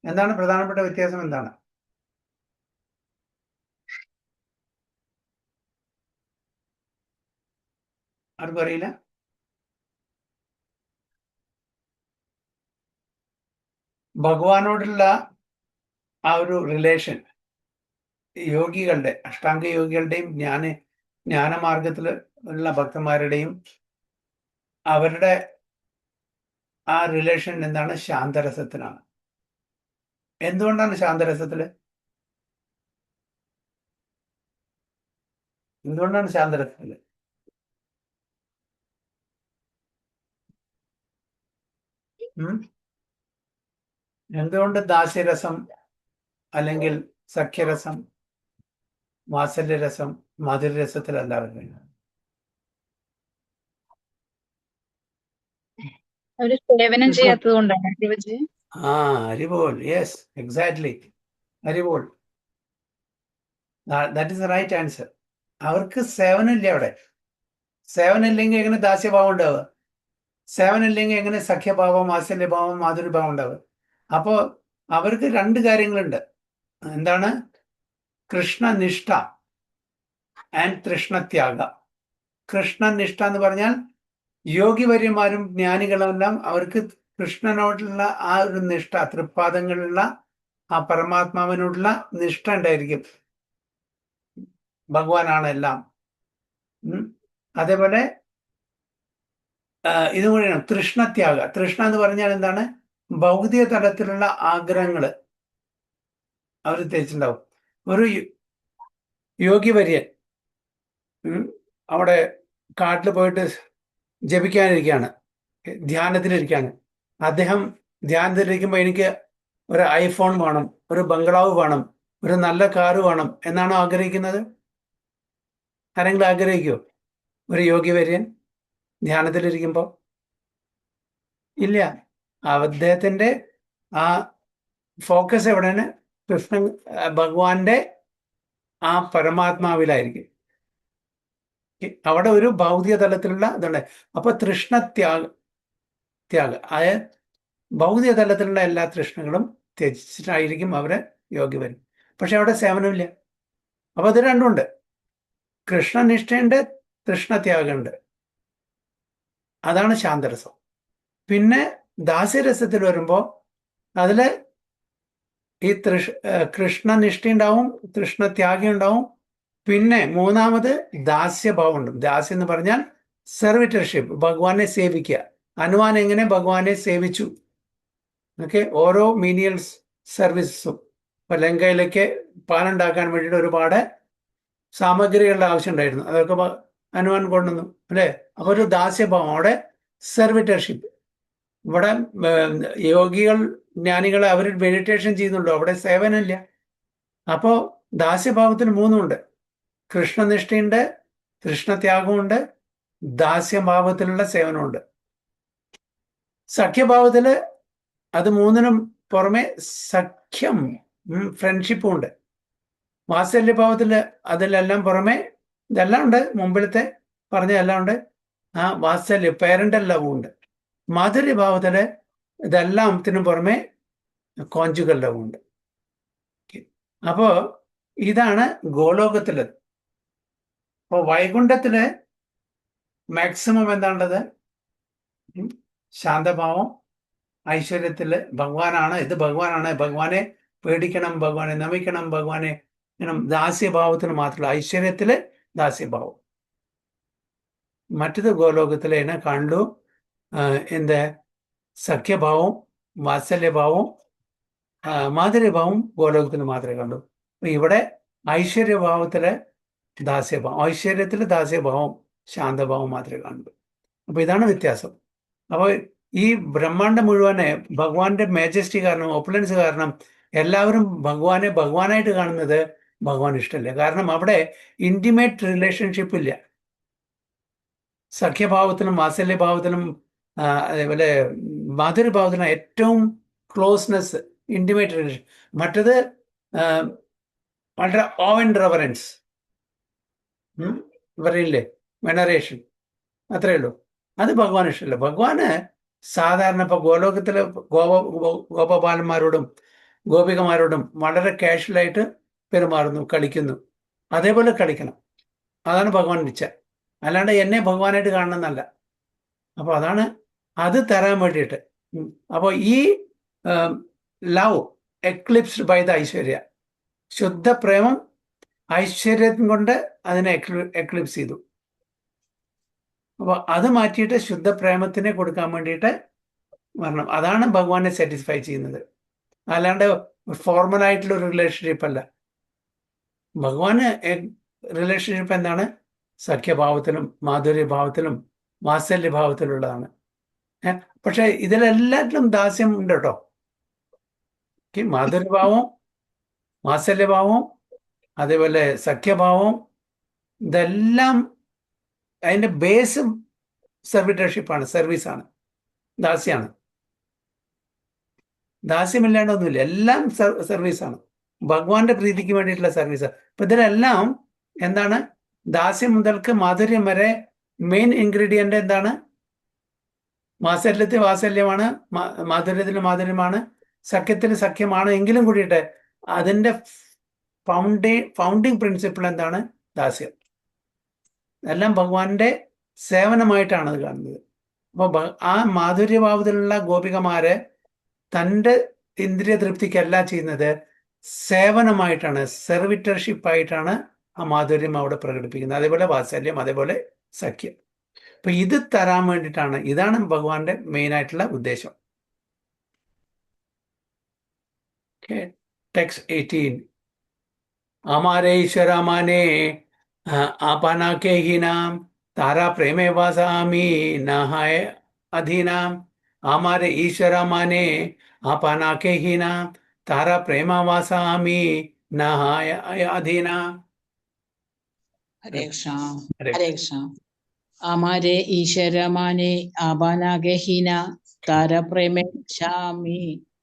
എന്താണ് പ്രധാനപ്പെട്ട വ്യത്യാസം? എന്താണ്? ആർക്കും അറിയില്ല? ഭഗവാനോടുള്ള ആ ഒരു റിലേഷൻ യോഗികളുടെ, അഷ്ടാംഗ യോഗികളുടെയും ജ്ഞാനമാർഗത്തിൽ ഉള്ള ഭക്തന്മാരുടെയും അവരുടെ ആ റിലേഷൻ എന്താണ്? ശാന്തരസത്തിനാണ്. എന്തുകൊണ്ടാണ് ശാന്തരസത്തില്? എന്തുകൊണ്ടാണ് ശാന്തരസത്തില്? എന്തുകൊണ്ട് ദാസ്യരസം അല്ലെങ്കിൽ സഖ്യരസം, വാത്സല്യരസം, മധുരരസത്തിലല്ല വരുന്നത്? അവര് സേവനം ചെയ്യാത്തത് കൊണ്ടാണ്. Haribol. Yes, exactly, Haribol. That is the right answer. അവർക്ക് സേവനമില്ല. അവിടെ സേവനമില്ലെങ്കിൽ എങ്ങനെ ദാസ്യഭാവം ഉണ്ടാവുക? സേവനമില്ലെങ്കിൽ എങ്ങനെ സഖ്യഭാവം, വാത്സല്യഭാവം, മാധുര്യഭാവം ഉണ്ടാവുക? അപ്പോൾ അവർക്ക് രണ്ട് കാര്യങ്ങളുണ്ട്. എന്താണ്? കൃഷ്ണനിഷ്ഠ ആൻഡ് തൃഷ്ണത്യാഗ. കൃഷ്ണനിഷ്ഠ എന്ന് പറഞ്ഞാൽ യോഗിവര്യന്മാരും ജ്ഞാനികളെല്ലാം അവർക്ക് കൃഷ്ണനോടുള്ള ആ ഒരു നിഷ്ഠ, തൃപ്പാദങ്ങളിലുള്ള ആ പരമാത്മാവിനോടുള്ള നിഷ്ഠ ഉണ്ടായിരിക്കും. ഭഗവാനാണ് എല്ലാം. അതേപോലെ ഇതും കൂടിയാണ് തൃഷ്ണത്യാഗ. തൃഷ്ണ എന്ന് പറഞ്ഞാൽ എന്താണ്? ഭൗതിക തലത്തിലുള്ള ആഗ്രഹങ്ങൾ അവർ തേച്ചിട്ടുണ്ടാവും. ഒരു യോഗിവര്യൻ അവിടെ കാട്ടിൽ പോയിട്ട് ജപിക്കാനിരിക്കുകയാണ്, ധ്യാനത്തിലിരിക്കുകയാണ്. അദ്ദേഹം ധ്യാനത്തിലിരിക്കുമ്പോൾ എനിക്ക് ഒരു ഐഫോൺ വേണം, ഒരു ബംഗ്ലാവ് വേണം, ഒരു നല്ല കാറ് വേണം എന്നാണോ ആഗ്രഹിക്കുന്നത്? ആരെങ്കിലും ആഗ്രഹിക്കുമോ? ഒരു യോഗിവര്യൻ ധ്യാനത്തിലിരിക്കുമ്പോൾ? ഇല്ല. അദ്ദേഹത്തിൻ്റെ ആ ഫോക്കസ് എവിടെയാണ്? കൃഷ്ണൻ, ഭഗവാന്റെ ആ പരമാത്മാവിലായിരിക്കും. അവിടെ ഒരു ഭൗതിക തലത്തിലുള്ള ഇതുണ്ട്. അപ്പൊ തൃഷ്ണത്യാഗ, അതായത് ഭൗതിക തലത്തിലുള്ള എല്ലാ തൃഷ്ണകളും ത്യജിച്ചിട്ടായിരിക്കും അവരെ യോഗിവര്യൻ. പക്ഷെ അവിടെ സേവനമില്ല. അപ്പൊ അത് രണ്ടുമുണ്ട്. കൃഷ്ണനിഷ്ഠയുണ്ട്, തൃഷ്ണത്യാഗമുണ്ട്. അതാണ് ശാന്തരസം. പിന്നെ ദാസ്യരസത്തിൽ വരുമ്പോൾ അതില് ഈ കൃഷ്ണനിഷ്ഠ ഉണ്ടാവും, തൃഷ്ണത്യാഗം ഉണ്ടാവും. പിന്നെ മൂന്നാമത് ദാസ്യഭാവം ഉണ്ട്. ദാസ്യം എന്ന് പറഞ്ഞാൽ സെർവിറ്റർഷിപ്പ്, ഭഗവാനെ സേവിക്കുക. ഹനുമാൻ എങ്ങനെ ഭഗവാനെ സേവിച്ചു? ഓക്കെ, ഓരോ മീനിയൽ സർവീസസും. ഇപ്പൊ ലങ്കയിലേക്ക് പാലുണ്ടാക്കാൻ വേണ്ടിയിട്ട് ഒരുപാട് സാമഗ്രികളുടെ ആവശ്യം ഉണ്ടായിരുന്നു. അതൊക്കെ ഹനുമാൻ കൊണ്ടുവന്നു അല്ലേ? അപ്പൊ ഒരു ദാസ്യഭാവം, അവിടെ സെർവിറ്റർഷിപ്പ്. ഇവിടെ യോഗികൾ, ജ്ഞാനികൾ അവർ മെഡിറ്റേഷൻ ചെയ്യുന്നുണ്ടോ? അവിടെ സേവനമില്ല. അപ്പോൾ ദാസ്യഭാവത്തിന് മൂന്നുമുണ്ട്. കൃഷ്ണനിഷ്ഠയുണ്ട്, തൃഷ്ണത്യാഗമുണ്ട്, ദാസ്യഭാവത്തിലുള്ള സേവനമുണ്ട്. സഖ്യഭാവത്തില് അത് മൂന്നിനും പുറമെ സഖ്യം, ഫ്രണ്ട്ഷിപ്പും ഉണ്ട്. വാത്സല്യഭാവത്തില് അതിലെല്ലാം പുറമെ ഇതെല്ലാം ഉണ്ട്. മുമ്പിലത്തെ പറഞ്ഞതെല്ലാം ഉണ്ട്. ആ വാത്സല്യ, പേരന്റൽ ലവും ഉണ്ട്. മാധുര്യഭാവത്തില് ഇതെല്ലാത്തിനും പുറമെ കോഞ്ചുഗൽ ലവും ഉണ്ട്. അപ്പോ ഇതാണ് ഗോലോകത്തില്. അപ്പോൾ വൈകുണ്ഠത്തില് മാക്സിമം എന്താണുള്ളത്? ശാന്തഭാവം, ഐശ്വര്യത്തില് ഭഗവാനാണ്, ഇത് ഭഗവാനാണ്, ഭഗവാനെ പേടിക്കണം, ഭഗവാനെ നമിക്കണം, ഭഗവാനെ ദാസ്യഭാവത്തിന് മാത്രമല്ല, ഐശ്വര്യത്തില് ദാസ്യഭാവം. മറ്റത് ഗോലോകത്തിലെ കണ്ടു എന്ത് സഖ്യഭാവം, വാത്സല്യഭാവം, മാധുര്യഭാവം ഗോലോകത്തിന് മാത്രമേ കണ്ടു. അപ്പൊ ഇവിടെ ഐശ്വര്യഭാവത്തിലെ ദാസ്യഭാവം, ഐശ്വര്യത്തില് ദാസ്യഭാവം, ശാന്തഭാവം മാത്രമേ കണ്ടു. അപ്പൊ ഇതാണ് വ്യത്യാസം. അപ്പോൾ ഈ ബ്രഹ്മാണ്ടം മുഴുവനെ ഭഗവാന്റെ മേജസ്റ്റി കാരണം, ഓപ്പുലൻസ് കാരണം എല്ലാവരും ഭഗവാനെ ഭഗവാനായിട്ട് കാണുന്നത് ഭഗവാൻ ഇഷ്ടമല്ല. കാരണം അവിടെ ഇന്റിമേറ്റ് റിലേഷൻഷിപ്പ് ഇല്ല. സഖ്യഭാവത്തിലും വാത്സല്യഭാവത്തിലും അതേപോലെ മാധുര്യഭാവത്തിലും ഏറ്റവും ക്ലോസ്നെസ്, ഇന്റിമേറ്റ് റിലേഷൻ. മറ്റത് വളരെ ഓ ആൻഡ് റെവറൻസ് പറയില്ലേ, വെനറേഷൻ, അത്രയേ ഉള്ളൂ. അത് ഭഗവാൻ ഇഷ്ടമല്ല. ഭഗവാന് സാധാരണ ഇപ്പൊ ഗോലോകത്തിലെ ഗോപബാലന്മാരോടും ഗോപികമാരോടും വളരെ കാഷ്വലായിട്ട് പെരുമാറുന്നു, കളിക്കുന്നു. അതേപോലെ കളിക്കണം, അതാണ് ഭഗവാൻ ഇച്ഛ. അല്ലാണ്ട് എന്നെ ഭഗവാനായിട്ട് കാണണമെന്നല്ല. അപ്പൊ അതാണ് അത് തരാൻ വേണ്ടിയിട്ട്. അപ്പോൾ ഈ ലവ് എക്ലിപ്സ്ഡ് ബൈ ദ ഐശ്വര്യ, ശുദ്ധ പ്രേമം ഐശ്വര്യം കൊണ്ട് അതിനെ എക്ലിപ്സ് ചെയ്തു. അപ്പോൾ അത് മാറ്റിയിട്ട് ശുദ്ധ പ്രേമത്തിനെ കൊടുക്കാൻ വേണ്ടിയിട്ട് വരണം. അതാണ് ഭഗവാനെ സാറ്റിസ്ഫൈ ചെയ്യുന്നത്, അല്ലാണ്ട് ഫോർമലായിട്ടുള്ള ഒരു റിലേഷൻഷിപ്പ് അല്ല. ഭഗവാന് റിലേഷൻഷിപ്പ് എന്താണ്? സഖ്യഭാവത്തിലും മാധുര്യഭാവത്തിലും വാത്സല്യഭാവത്തിലുള്ളതാണ്. പക്ഷെ ഇതിലെല്ലാറ്റിലും ദാസ്യം ഉണ്ട് കേട്ടോ. മാധുര്യഭാവം, വാത്സല്യഭാവം, അതേപോലെ സഖ്യഭാവം, ഇതെല്ലാം അതിൻ്റെ ബേസും സർവിറ്റർഷിപ്പാണ്, സർവീസാണ്, ദാസ്യാണ്. ദാസ്യമില്ലാണ്ടൊന്നുമില്ല, എല്ലാം സർവീസാണ്, ഭഗവാന്റെ പ്രീതിക്ക് വേണ്ടിയിട്ടുള്ള സർവീസാണ്. അപ്പൊ ഇതിലെല്ലാം എന്താണ്? ദാസ്യം മുതൽക്ക് മാധുര്യം വരെ മെയിൻ ഇൻഗ്രീഡിയന്റ് എന്താണ്? വാത്സല്യത്തിൽ വാത്സല്യമാണ്, മാധുര്യത്തിൽ മാധുര്യമാണ്, സഖ്യത്തിൽ സഖ്യമാണ്. എങ്കിലും കൂടിയിട്ട് അതിൻ്റെ ഫൗണ്ടിങ് പ്രിൻസിപ്പിൾ എന്താണ്? ദാസ്യം. എല്ലാം ഭഗവാന്റെ സേവനമായിട്ടാണ് അത് കാണുന്നത്. അപ്പോൾ ആ മാധുര്യഭാവത്തിലുള്ള ഗോപികമാര് തൻ്റെ ഇന്ദ്രിയ തൃപ്തിക്കല്ല ചെയ്യുന്നത്, സേവനമായിട്ടാണ്, സെർവിറ്റർഷിപ്പായിട്ടാണ് ആ മാധുര്യം അവിടെ പ്രകടിപ്പിക്കുന്നത്. അതേപോലെ വാത്സല്യം, അതേപോലെ സഖ്യം. അപ്പൊ ഇത് തരാൻ വേണ്ടിയിട്ടാണ്, ഇതാണ് ഭഗവാന്റെ മെയിൻ ആയിട്ടുള്ള ഉദ്ദേശം. ടെക്സ്റ്റ് 18. അമാരേ ഈശ്വര മാനേ ആപാനാ കെ ഹി നാം താരാ പ്രേമേ വാസാമി നഹായ അധീനാം. ആമാരെ ഈശ്വര മാനേ ആപാനാ കെ ഹി നാം താരാ പ്രേമ വാസാമി നഹായ അധീനാം. हरे कृष्ण हरे कृष्ण. हमारे ईश्वर माने आबाना गहीना तारा प्रेमे शामी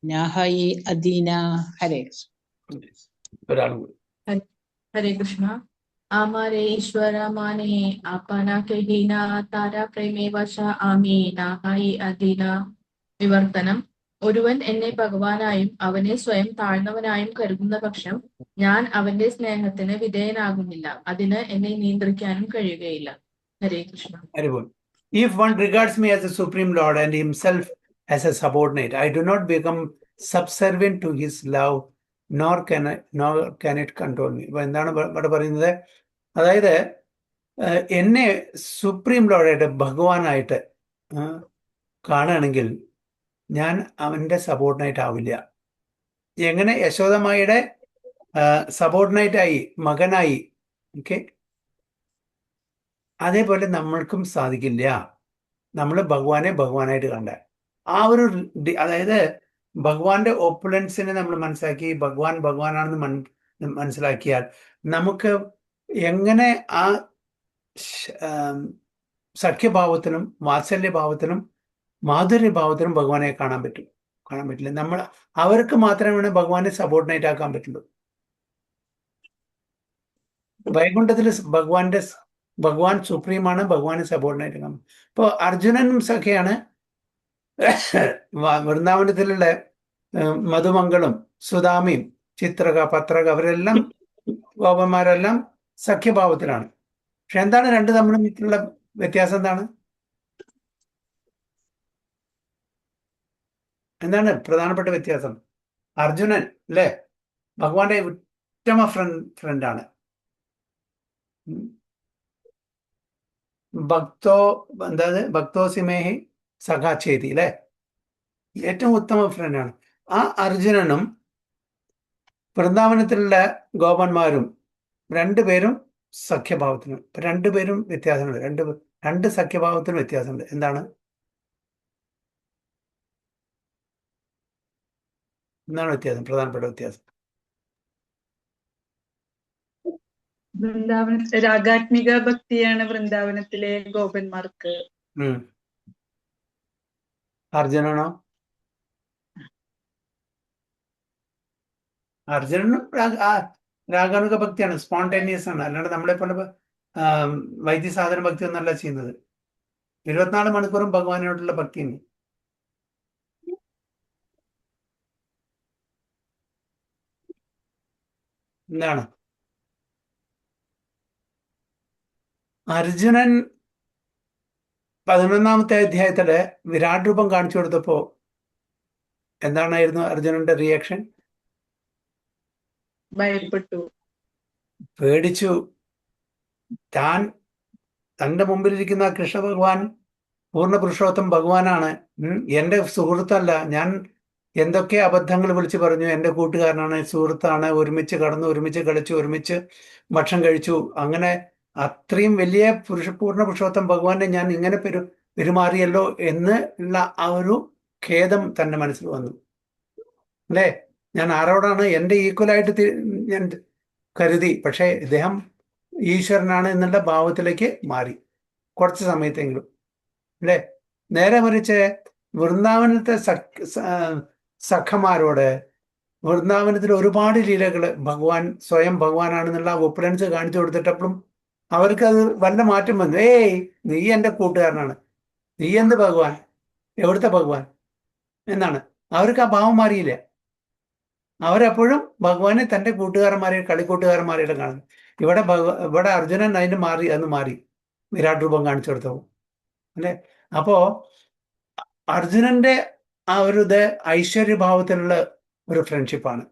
नाहई अदीना. हरे कृष्ण. हरे कृष्ण. आमारे ईश्वर माने आपना कहीना तारा प्रेमे वശ ആമി നാഹായി അധീന. വിവർത്തനം: ഒരുവൻ എന്നെ ഭഗവാനായും അവനെ സ്വയം താഴ്ന്നവനായും കരുതുന്ന പക്ഷം ഞാൻ അവന്റെ സ്നേഹത്തിന് വിധേയനാകുന്നില്ല, അതിന് എന്നെ നിയന്ത്രിക്കാനും കഴിയുകയില്ല. ഹരേ Krishna. If one regards me as a supreme lord and himself as a subordinate, I do not become subservient to his love, nor can it control me. എന്താണ് ഇവിടെ പറയുന്നത്? അതായത് എന്നെ സുപ്രീം ലോർഡായിട്ട് ഭഗവാനായിട്ട് കാണുകയാണെങ്കിൽ ഞാൻ അവൻ്റെ സബോർഡിനേറ്റ് ആവില്ല. എങ്ങനെ യശോദമായുടെ സബോർഡിനേറ്റായി, മകനായി, ഓക്കെ, അതേപോലെ നമ്മൾക്കും സാധിക്കില്ല. നമ്മൾ ഭഗവാനെ ഭഗവാനായിട്ട് കണ്ട ആ ഒരു അതായത് ഭഗവാന്റെ ഓപ്പുലൻസിനെ നമ്മൾ മനസ്സിലാക്കി ഭഗവാൻ ഭഗവാനാണെന്ന് മനസ്സിലാക്കിയാൽ നമുക്ക് എങ്ങനെ ആ സഖ്യഭാവത്തിനും വാത്സല്യഭാവത്തിനും മാധുര്യഭാവത്തിനും ഭഗവാനെ കാണാൻ പറ്റില്ല. നമ്മൾ അവർക്ക് മാത്രമേ ഭഗവാനെ സബോർഡിനേറ്റ് ആക്കാൻ പറ്റുള്ളൂ. വൈകുണ്ഠത്തിൽ ഭഗവാൻ സുപ്രീമാണ്, ഭഗവാനെ സബോർഡിനേറ്റ് ആക്കാൻ. ഇപ്പോൾ അർജുനനും സഖയാണ്, വൃന്ദാവനത്തിലുള്ള മധുമംഗളും സുധാമിയും ചിത്രക പത്രക അവരെല്ലാം ഗോപന്മാരെല്ലാം സഖ്യഭാവത്തിലാണ്. പക്ഷെ എന്താണ് രണ്ട് തമ്മിലുള്ള വ്യത്യാസം എന്താണ്? എന്താണ് പ്രധാനപ്പെട്ട വ്യത്യാസം? അർജുനൻ അല്ലേ ഭഗവാന്റെ ഉത്തമ ഫ്രണ്ടാണ്. ഭക്തോസിമേഹി സഖാചേതി അല്ലെ, ഏറ്റവും ഉത്തമ ഫ്രണ്ടാണ്. ആ അർജുനനും വൃന്ദാവനത്തിലുള്ള ഗോപന്മാരും രണ്ടുപേരും സഖ്യഭാവത്തിനും, രണ്ടുപേരും വ്യത്യാസമുണ്ട്. രണ്ട് സഖ്യഭാവത്തിനും വ്യത്യാസമുണ്ട്. എന്താണ് വ്യത്യാസം? പ്രധാനപ്പെട്ട വ്യത്യാസം രാഗാത്മിക ഭക്തിയാണ് വൃന്ദാവനത്തിലെ ഗോപന്മാർക്ക്. അർജുനനോ? അർജുനനും രാഗാനുക ഭക്തിയാണ്, സ്പോണ്ടേനിയസ് ആണ്. അല്ലാണ്ട് നമ്മളെ പോലെ വൈദ്യസാധന ഭക്തി ഒന്നല്ല ചെയ്യുന്നത്. 24 മണിക്കൂറും ഭഗവാനോടുള്ള ഭക്തിയാണ്. എന്താണ് അർജുനൻ 11ാമത്തെ അധ്യായത്തില് വിരാട് രൂപം കാണിച്ചു കൊടുത്തപ്പോ എന്താണായിരുന്നു അർജുനന്റെ റിയാക്ഷൻ? ഭയപ്പെട്ടു, പേടിച്ചു. തന്റെ മുമ്പിലിരിക്കുന്ന കൃഷ്ണ ഭഗവാൻ പൂർണ്ണ പുരുഷോത്തം ഭഗവാനാണ്, എൻ്റെ സുഹൃത്തല്ല. ഞാൻ എന്തൊക്കെ അബദ്ധങ്ങൾ വിളിച്ചു പറഞ്ഞു. എൻ്റെ കൂട്ടുകാരനാണ്, സുഹൃത്താണ്, ഒരുമിച്ച് കടന്നു, ഒരുമിച്ച് കളിച്ചു, ഒരുമിച്ച് ഭക്ഷണം കഴിച്ചു. അങ്ങനെ അത്രയും വലിയ പൂർണ്ണ പുരുഷോത്തം ഭഗവാനെ ഞാൻ ഇങ്ങനെ പെരുമാറിയല്ലോ എന്ന് ഉള്ള ആ ഒരു ഖേദം തന്റെ മനസ്സിൽ വന്നു അല്ലേ. ഞാൻ ആരോടാണ് എൻ്റെ ഈക്വലായിട്ട് ഞാൻ കരുതി, പക്ഷേ ഇദ്ദേഹം ഈശ്വരനാണ് എന്നുള്ള ഭാവത്തിലേക്ക് മാറി കുറച്ച് സമയത്തെങ്കിലും അല്ലേ. നേരെ മറിച്ച് വൃന്ദാവനത്തെ സഖമാരോട് വൃന്ദാവനത്തിൽ ഒരുപാട് ലീലകൾ ഭഗവാൻ സ്വയം ഭഗവാനാണെന്നുള്ള ഒപ്പിഡൻസ് കാണിച്ചു കൊടുത്തിട്ടപ്പോഴും അവർക്ക് അത് വല്ല മാറ്റം വന്നു. നീ എൻ്റെ കൂട്ടുകാരനാണ്, നീ എന്ത് ഭഗവാൻ, എവിടുത്തെ ഭഗവാൻ എന്നാണ്. അവർക്ക് ആ ഭാവം മാറിയില്ല. അവരെപ്പോഴും ഭഗവാനെ തൻ്റെ കൂട്ടുകാരന്മാരെ, കളിക്കൂട്ടുകാരന്മാരെല്ലാം കാണുന്നു. ഇവിടെ അർജുനൻ അതിന് മാറി വിരാട് രൂപം കാണിച്ചു കൊടുത്തപ്പോൾ അല്ലേ. അപ്പോ അർജുനന്റെ ആ ഒരു ഐശ്വര്യഭാവത്തിലുള്ള ഒരു ഫ്രണ്ട്ഷിപ്പാണ്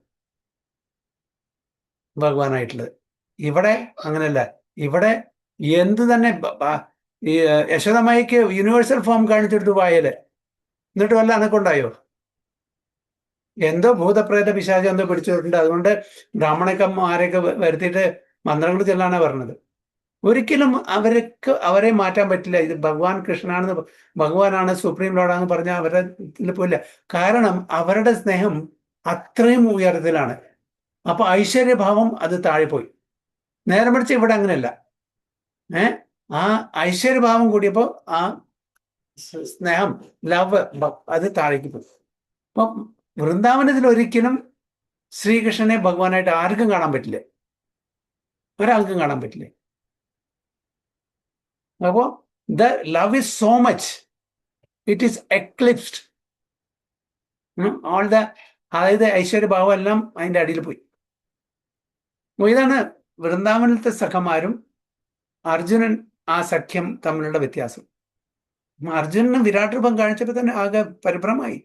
ഭഗവാനായിട്ടുള്ളത്. ഇവിടെ അങ്ങനെയല്ല. ഇവിടെ എന്ത് തന്നെ ഈ യശോദമ്മയ്ക്ക് യൂണിവേഴ്സൽ ഫോം കാണിച്ചെടുത്ത് വായല്, എന്നിട്ട് വല്ല അനക്കൊണ്ടായോ? എന്തോ ഭൂതപ്രേത പിശാചം എന്തോ പിടിച്ചിട്ടുണ്ട്, അതുകൊണ്ട് ബ്രാഹ്മണക്കന്മാരെയൊക്കെ വരുത്തിയിട്ട് മന്ത്രങ്ങൾ ചെല്ലാനാണ് പറഞ്ഞത്. ഒരിക്കലും അവരെ മാറ്റാൻ പറ്റില്ല. ഇത് ഭഗവാൻ കൃഷ്ണനാണെന്ന്, ഭഗവാനാണ് സുപ്രീം ലോർഡാന്ന് പറഞ്ഞാൽ അവരുടെ ഇതിൽ പോയില്ല. കാരണം അവരുടെ സ്നേഹം അത്രയും ഉയരത്തിലാണ്. അപ്പൊ ഐശ്വര്യഭാവം അത് താഴെ പോയി. നേരെ മറിച്ച് ഇവിടെ അങ്ങനെയല്ല. ആ ഐശ്വര്യഭാവം കൂടിയപ്പോ ആ സ്നേഹം, ലവ്, അത് താഴേക്ക് പോയി. അപ്പൊ വൃന്ദാവനത്തിൽ ഒരിക്കലും ശ്രീകൃഷ്ണനെ ഭഗവാനായിട്ട് ആർക്കും കാണാൻ പറ്റില്ല, ഒരാൾക്കും കാണാൻ പറ്റില്ല. അപ്പോ the love is so much, it is eclipsed. all the അതായത് ഐശ്വര്യഭാവം എല്ലാം അതിൻ്റെ അടിയിൽ പോയി. ഇതാണ് വൃന്ദാവനത്തെ സഖമാരും അർജുനൻ ആ സഖ്യം തമ്മിലുള്ള വ്യത്യാസം. അർജുനന് വിരാട് രൂപം കാണിച്ചപ്പോൾ തന്നെ ആകെ പരിഭ്രമായി.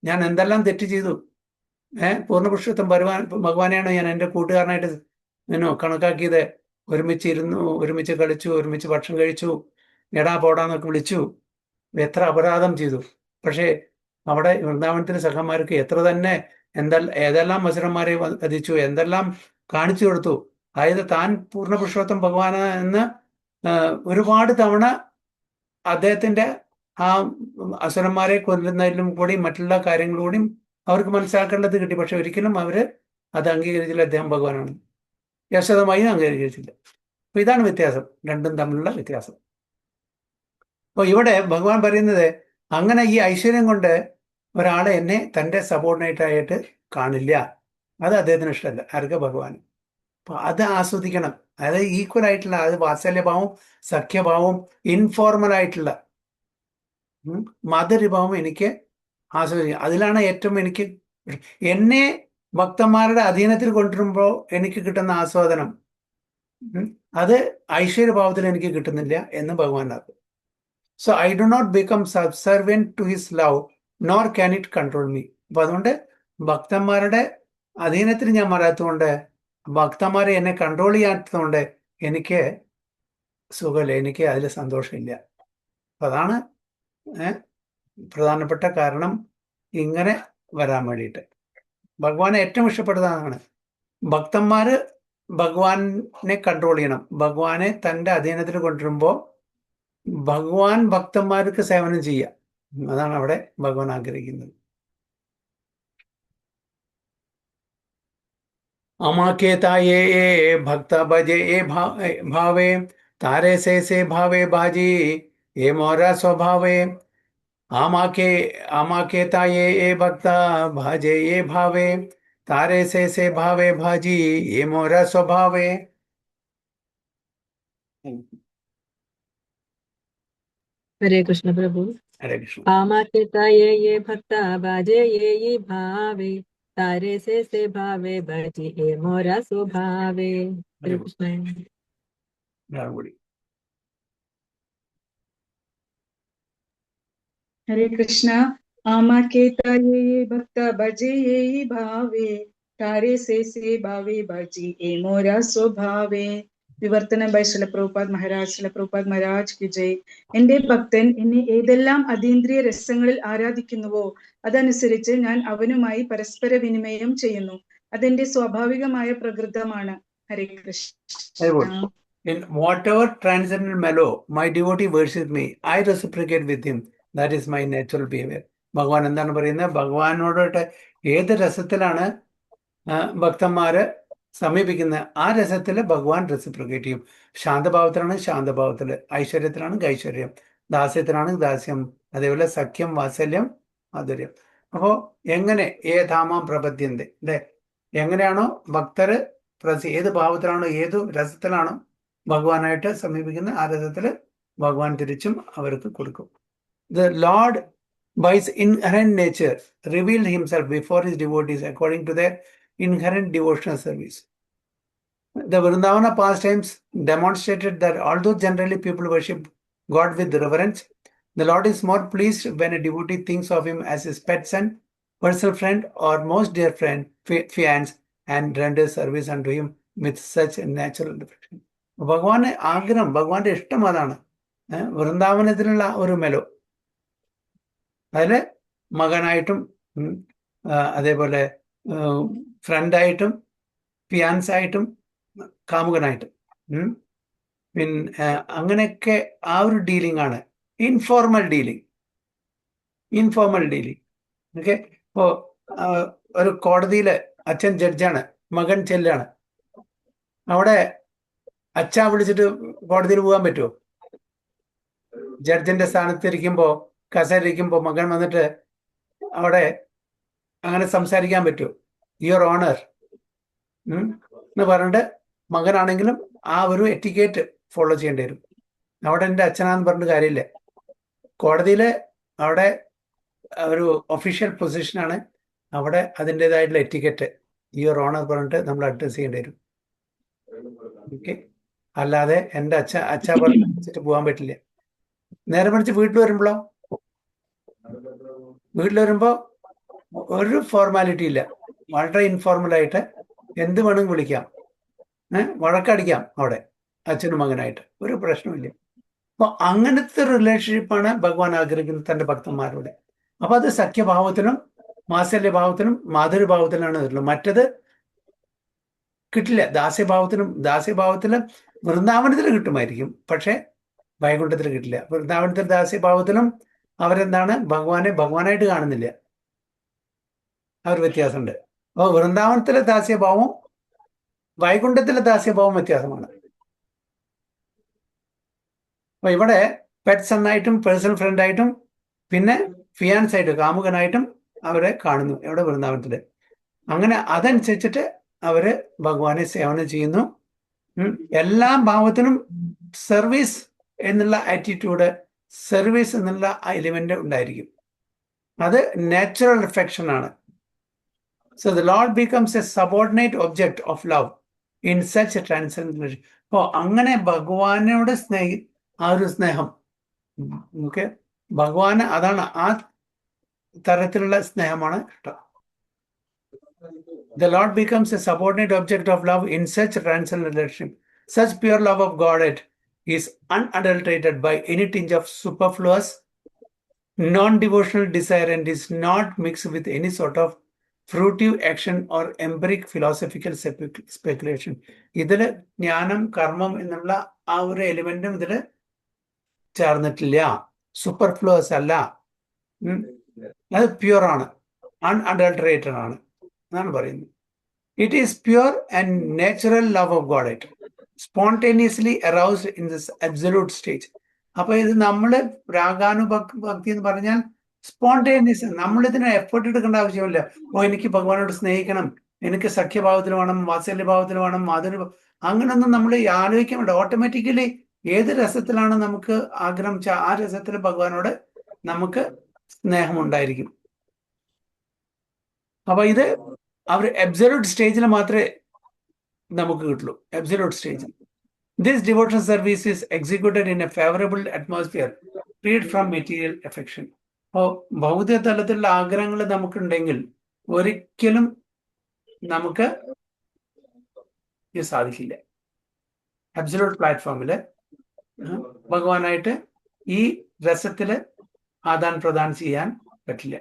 ഞാൻ എന്തെല്ലാം തെറ്റ് ചെയ്തു, പൂർണ്ണപുരുഷോത്തം ഭഗവാനെയാണോ ഞാൻ എൻ്റെ കൂട്ടുകാരനായിട്ട് കണക്കാക്കിയത്? ഒരുമിച്ചിരുന്നു, ഒരുമിച്ച് കളിച്ചു, ഒരുമിച്ച് ഭക്ഷണം കഴിച്ചു, എടാ പോടാന്നൊക്കെ വിളിച്ചു, എത്ര അപരാധം ചെയ്തു. പക്ഷേ അവിടെ വൃന്ദാവനത്തിലെ സഖന്മാർക്ക് എത്ര തന്നെ ഏതെല്ലാം മത്സരന്മാരെ വധിച്ചു, എന്തെല്ലാം കാണിച്ചു കൊടുത്തു. അതായത് താൻ പൂർണ്ണപുരുഷോത്തം ഭഗവാന് എന്ന് ഒരുപാട് തവണ അദ്ദേഹത്തിന്റെ ആ അസുരന്മാരെ കൊല്ലുന്നതിലും കൂടി മറ്റുള്ള കാര്യങ്ങളിലൂടെയും അവർക്ക് മനസ്സിലാക്കേണ്ടത് കിട്ടി. പക്ഷെ ഒരിക്കലും അവര് അത് അംഗീകരിച്ചില്ല, അദ്ദേഹം ഭഗവാനാണ്. യശോദമായി അംഗീകരിച്ചില്ല. അപ്പൊ ഇതാണ് വ്യത്യാസം, രണ്ടും തമ്മിലുള്ള വ്യത്യാസം. അപ്പൊ ഇവിടെ ഭഗവാൻ പറയുന്നത്, അങ്ങനെ ഈ ഐശ്വര്യം കൊണ്ട് ഒരാളെ എന്നെ തൻ്റെ സബോർഡിനേറ്റ് ആയിട്ട് കാണില്ല, അത് അദ്ദേഹത്തിന് ഇഷ്ടമല്ല. ആർക്ക്? ഭഗവാൻ. അപ്പൊ അത് ആസ്വദിക്കണം. അതായത് ഈക്വൽ ആയിട്ടുള്ള, അത് വാത്സല്യഭാവം, സഖ്യഭാവം, ഇൻഫോർമൽ ആയിട്ടുള്ള മാധുര്യഭാവം എനിക്ക് ആസ്വദിക്കണം. അതിലാണ് ഏറ്റവും എനിക്ക് എന്നെ ഭക്തന്മാരുടെ അധീനത്തിൽ കൊണ്ടുവരുമ്പോൾ എനിക്ക് കിട്ടുന്ന ആസ്വാദനം അത് ഐശ്വര്യഭാവത്തിൽ എനിക്ക് കിട്ടുന്നില്ല എന്ന് ഭഗവാൻ അറിയും. So I do not become subservient to his love nor can it control me. അപ്പൊ അതുകൊണ്ട് ഭക്തന്മാരുടെ അധീനത്തിൽ ഞാൻ വരാത്തതുകൊണ്ട്, ഭക്തന്മാരെ എന്നെ കൺട്രോൾ ചെയ്യാത്തതുകൊണ്ട് എനിക്ക് സുഖമില്ല, എനിക്ക് അതിൽ സന്തോഷമില്ല. അപ്പൊ അതാണ് പ്രധാനപ്പെട്ട കാരണം ഇങ്ങനെ വരാൻ വേണ്ടിയിട്ട്. ഭഗവാനെ ഏറ്റവും ഇഷ്ടപ്പെട്ടതാണ് ഭക്തന്മാര് ഭഗവാനെ കൺട്രോൾ ചെയ്യണം. ഭഗവാനെ തൻ്റെ അധീനത്തിൽ കൊണ്ടുവരുമ്പോൾ ഭഗവാൻ ഭക്തന്മാർക്ക് സേവനം ചെയ്യുക, അതാണ് അവിടെ ഭഗവാൻ ആഗ്രഹിക്കുന്നത്. അമാക്കേതായേ ഭക്ത ഭജേ ഭാവേ താരേ സേ ഭാവേ ബാജി ഏ മോര സ്വഭാവേ. ആമാക്കേതായേ ഭക്ത ഭജേ ഭാവേ താരേ സേ ഭാവേ ഭാജി ഏ മോര സ്വഭാവേ. ഹരേ കൃഷ്ണ പ്രഭു. ഹരേ കൃഷ്ണ. ആമാക്കേതായേ ഭക്ത ഭജേ ഭാവേ താരേ സേ ഭാവേ ഭജി ഏ മോര സ്വഭാവേ. ഹരേ കൃഷ്ണ. ഹരേ കൃഷ്ണ. ആമാക്കേതായേ ഭക്ത ഭജേ ഭാവേ താരേ സേ ഭാവേ ഭജി ഏ മോര സ്വഭാവേ. വിവർത്തനം ബൈ ശ്രീല പ്രഭുപാദ് മഹാരാജ്. ശ്രീല പ്രഭുപാദ് മഹാരാജ് കി ജയ്. എന്റെ ഭക്തൻ എന്നെ ഏതെല്ലാം അതീന്ദ്രിയ രസങ്ങളിൽ ആരാധിക്കുന്നുവോ അതനുസരിച്ച് ഞാൻ അവനുമായി പരസ്പര വിനിമയം ചെയ്യുന്നു. അതെന്റെ സ്വാഭാവികമായ പ്രകൃതമാണ്. ഹരേ Krishna. In whatever transcendental mellow my devotee worships me, I reciprocate with him. That is my natural behavior. ഭഗവാൻ എന്താണ് പറയുന്നത്? ഭഗവാനോട് ഏത് രസത്തിലാണ് ഭക്തന്മാര് സമീപിക്കുന്നത്, ആ രസത്തിൽ ഭഗവാൻ റെസിപ്രിക്കേറ്റ് ചെയ്യും. ശാന്തഭാവത്തിലാണ് ശാന്തഭാവത്തിൽ, ഐശ്വര്യത്തിലാണ് ഐശ്വര്യം, ദാസ്യത്തിലാണ് ദാസ്യം, അതേപോലെ സഖ്യം, വാത്സല്യം, മാധുര്യം. അപ്പോൾ എങ്ങനെ ഏതാമാം പ്രപദ്യന്തെ അല്ലേ, എങ്ങനെയാണോ ഭക്തര് ഏത് ഭാവത്തിലാണോ ഏത് രസത്തിലാണോ ഭഗവാനായിട്ട് സമീപിക്കുന്ന ആ രസത്തിൽ ഭഗവാൻ തിരിച്ചും അവർക്ക് കൊടുക്കും. The Lord by his inherent nature revealed himself before his devotees according to their inherent devotional service. The Vrindavana pastimes demonstrated that although generally people worship God with reverence, the Lord is more pleased when a devotee thinks of him as his pet son, personal friend, or most dear friend, fiance, and renders service unto him with such a natural affection. ഭഗവാന്റെ ആഗ്രഹം, ഭഗവാന്റെ ഇഷ്ടം അതാണ്. വൃന്ദാവനത്തിലുള്ള ഒരു മെലോ, അതില് മകനായിട്ടും അതേപോലെ ഫ്രണ്ടായിട്ടും ഫിയാൻസായിട്ടും കാമുകനായിട്ടും പിന്നെ അങ്ങനെയൊക്കെ ആ ഒരു ഡീലിംഗ് ആണ് ഇൻഫോർമൽ ഡീലിംഗ്. ഓക്കെ. ഇപ്പോ ഒരു കോടതിയില് അച്ഛൻ ജഡ്ജാണ്, മകൻ ചെല്ലാണ്. അവിടെ അച്ഛാ വിളിച്ചിട്ട് കോടതിയിൽ പോകാൻ പറ്റുമോ? ജഡ്ജിന്റെ സ്ഥാനത്തിരിക്കുമ്പോ കസേരയിരിക്കുമ്പോ മകൻ വന്നിട്ട് അവിടെ അങ്ങനെ സംസാരിക്കാൻ പറ്റുമോ? യുവർ ഓണർ എന്ന് പറഞ്ഞിട്ട് മകനാണെങ്കിലും ആ ഒരു എറ്റിക്കേറ്റ് ഫോളോ ചെയ്യേണ്ടി വരും. അവിടെ എൻ്റെ അച്ഛനാന്ന് പറഞ്ഞിട്ട് കാര്യമില്ല. കോടതിയില് അവിടെ ഒരു ഒഫീഷ്യൽ പൊസിഷനാണ്, അവിടെ അതിൻ്റെതായിട്ടുള്ള എറ്റിക്കറ്റ് യുവർ ഓണർ പറഞ്ഞിട്ട് നമ്മൾ അഡ്രസ് ചെയ്യേണ്ടി വരും. ഓക്കെ. അല്ലാതെ എൻ്റെ അച്ഛ പറഞ്ഞിട്ട് പോകാൻ പറ്റില്ല. നേരെ മറിച്ച് വീട്ടിൽ വരുമ്പോ ഒരു ഫോർമാലിറ്റി ഇല്ല, വളരെ ഇൻഫോർമലായിട്ട് എന്ത് വേണമെങ്കിൽ വിളിക്കാം, വഴക്കടിക്കാം അവിടെ അച്ഛനും മകനായിട്ട്, ഒരു പ്രശ്നമില്ല. അപ്പൊ അങ്ങനത്തെ റിലേഷൻഷിപ്പാണ് ഭഗവാൻ ആഗ്രഹിക്കുന്നത് തൻ്റെ ഭക്തന്മാരോട്. അപ്പൊ അത് സഖ്യഭാവത്തിലും മാത്സല്യഭാവത്തിലും മാധുര്യഭാവത്തിലാണ് വരുന്നത്. മറ്റത് കിട്ടില്ല. ദാസ്യഭാവത്തിലും വൃന്ദാവനത്തിൽ കിട്ടുമായിരിക്കും, പക്ഷെ വൈകുണ്ഠത്തിൽ കിട്ടില്ല. വൃന്ദാവനത്തിൽ ദാസ്യഭാവത്തിലും അവരെന്താണ് ഭഗവാനായിട്ട് കാണുന്നില്ല, ആ ഒരു വ്യത്യാസമുണ്ട്. അപ്പോൾ വൃന്ദാവനത്തിലെ ദാസ്യഭാവവും വൈകുണ്ഠത്തിലെ ദാസ്യഭാവം വ്യത്യാസമാണ്. അപ്പൊ ഇവിടെ പെറ്റ് സണ്ണായിട്ടും പേഴ്സണൽ ഫ്രണ്ടായിട്ടും പിന്നെ ഫിയാൻസ് ആയിട്ടും കാമുകനായിട്ടും അവരെ കാണുന്നു എവിടെ? വൃന്ദാവനത്തില്. അങ്ങനെ അതനുസരിച്ചിട്ട് അവര് ഭഗവാനെ സേവനം ചെയ്യുന്നു. എല്ലാ ഭാവത്തിനും സർവീസ് എന്നുള്ള ആറ്റിറ്റ്യൂഡ്, സർവീസ് എന്നുള്ള എലിമെന്റ് ഉണ്ടായിരിക്കും. അത് നാച്ചുറൽ അഫെക്ഷൻ ആണ്. So the Lord becomes A subordinate object of love in such a transcendent relation. അപ്പോൾ അങ്ങനെ ഭഗവാനോട് ആ ഒരു സ്നേഹം, ഓക്കെ, ഭഗവാന് അതാണ്, ആ തരത്തിലുള്ള സ്നേഹമാണ് ഇഷ്ടം. The Lord becomes a subordinate object of love in such transcendent relationship. Such pure love of Godhead is unadulterated by any tinge of superfluous, non-devotional desire and is not mixed with any sort of fruitive action or empiric philosophical speculation. ഇതിൽ ജ്ഞാനം, കർമ്മം എന്നുള്ള ആ ഒരു എലിമെന്റും ഇതിൽ ചേർന്നിട്ടില്ല. സൂപ്പർഫ്ലുവസ് അല്ല, അത് പ്യൂർ ആണ്, അൺഅഡൾട്ടറേറ്റഡ് ആണ് എന്നാണ് പറയുന്നത്. It is pure and natural love of God, spontaneously aroused in this absolute stage. അപ്പൊ ഇത് നമ്മള് രാഗാനുഭക്തി എന്ന് പറഞ്ഞാൽ സ്പോണ്ടേനിയസ്, നമ്മളിതിന് എഫേർട്ട് എടുക്കേണ്ട ആവശ്യമില്ല. എനിക്ക് ഭഗവാനോട് സ്നേഹിക്കണം, എനിക്ക് സഖ്യഭാവത്തിൽ വേണം, വാത്സല്യഭാവത്തിൽ വേണം, മാധുര്യ, അങ്ങനൊന്നും നമ്മൾ ആലോചിക്കാൻ വേണ്ട. ഓട്ടോമാറ്റിക്കലി ഏത് രസത്തിലാണ് നമുക്ക് ആഗ്രഹം, ആ രസത്തിൽ ഭഗവാനോട് നമുക്ക് സ്നേഹമുണ്ടായിരിക്കും. അപ്പൊ ഇത് അവർ അബ്സല്യൂട്ട് സ്റ്റേജിൽ മാത്രമേ നമുക്ക് കിട്ടുള്ളൂ. അബ്സല്യൂട്ട് സ്റ്റേജിൽ this devotional service is executed in a favorable atmosphere, freed from material affection. അപ്പോൾ ഭൗതിക തലത്തിലുള്ള ആഗ്രഹങ്ങൾ നമുക്കുണ്ടെങ്കിൽ ഒരിക്കലും നമുക്ക് ഇത് സാധിക്കില്ല. അബ്സല്യൂട്ട് പ്ലാറ്റ്ഫോമിൽ ഭഗവാനായിട്ട് ഈ രസത്തിൽ ആദാൻ പ്രദാനം ചെയ്യാൻ പറ്റില്ല.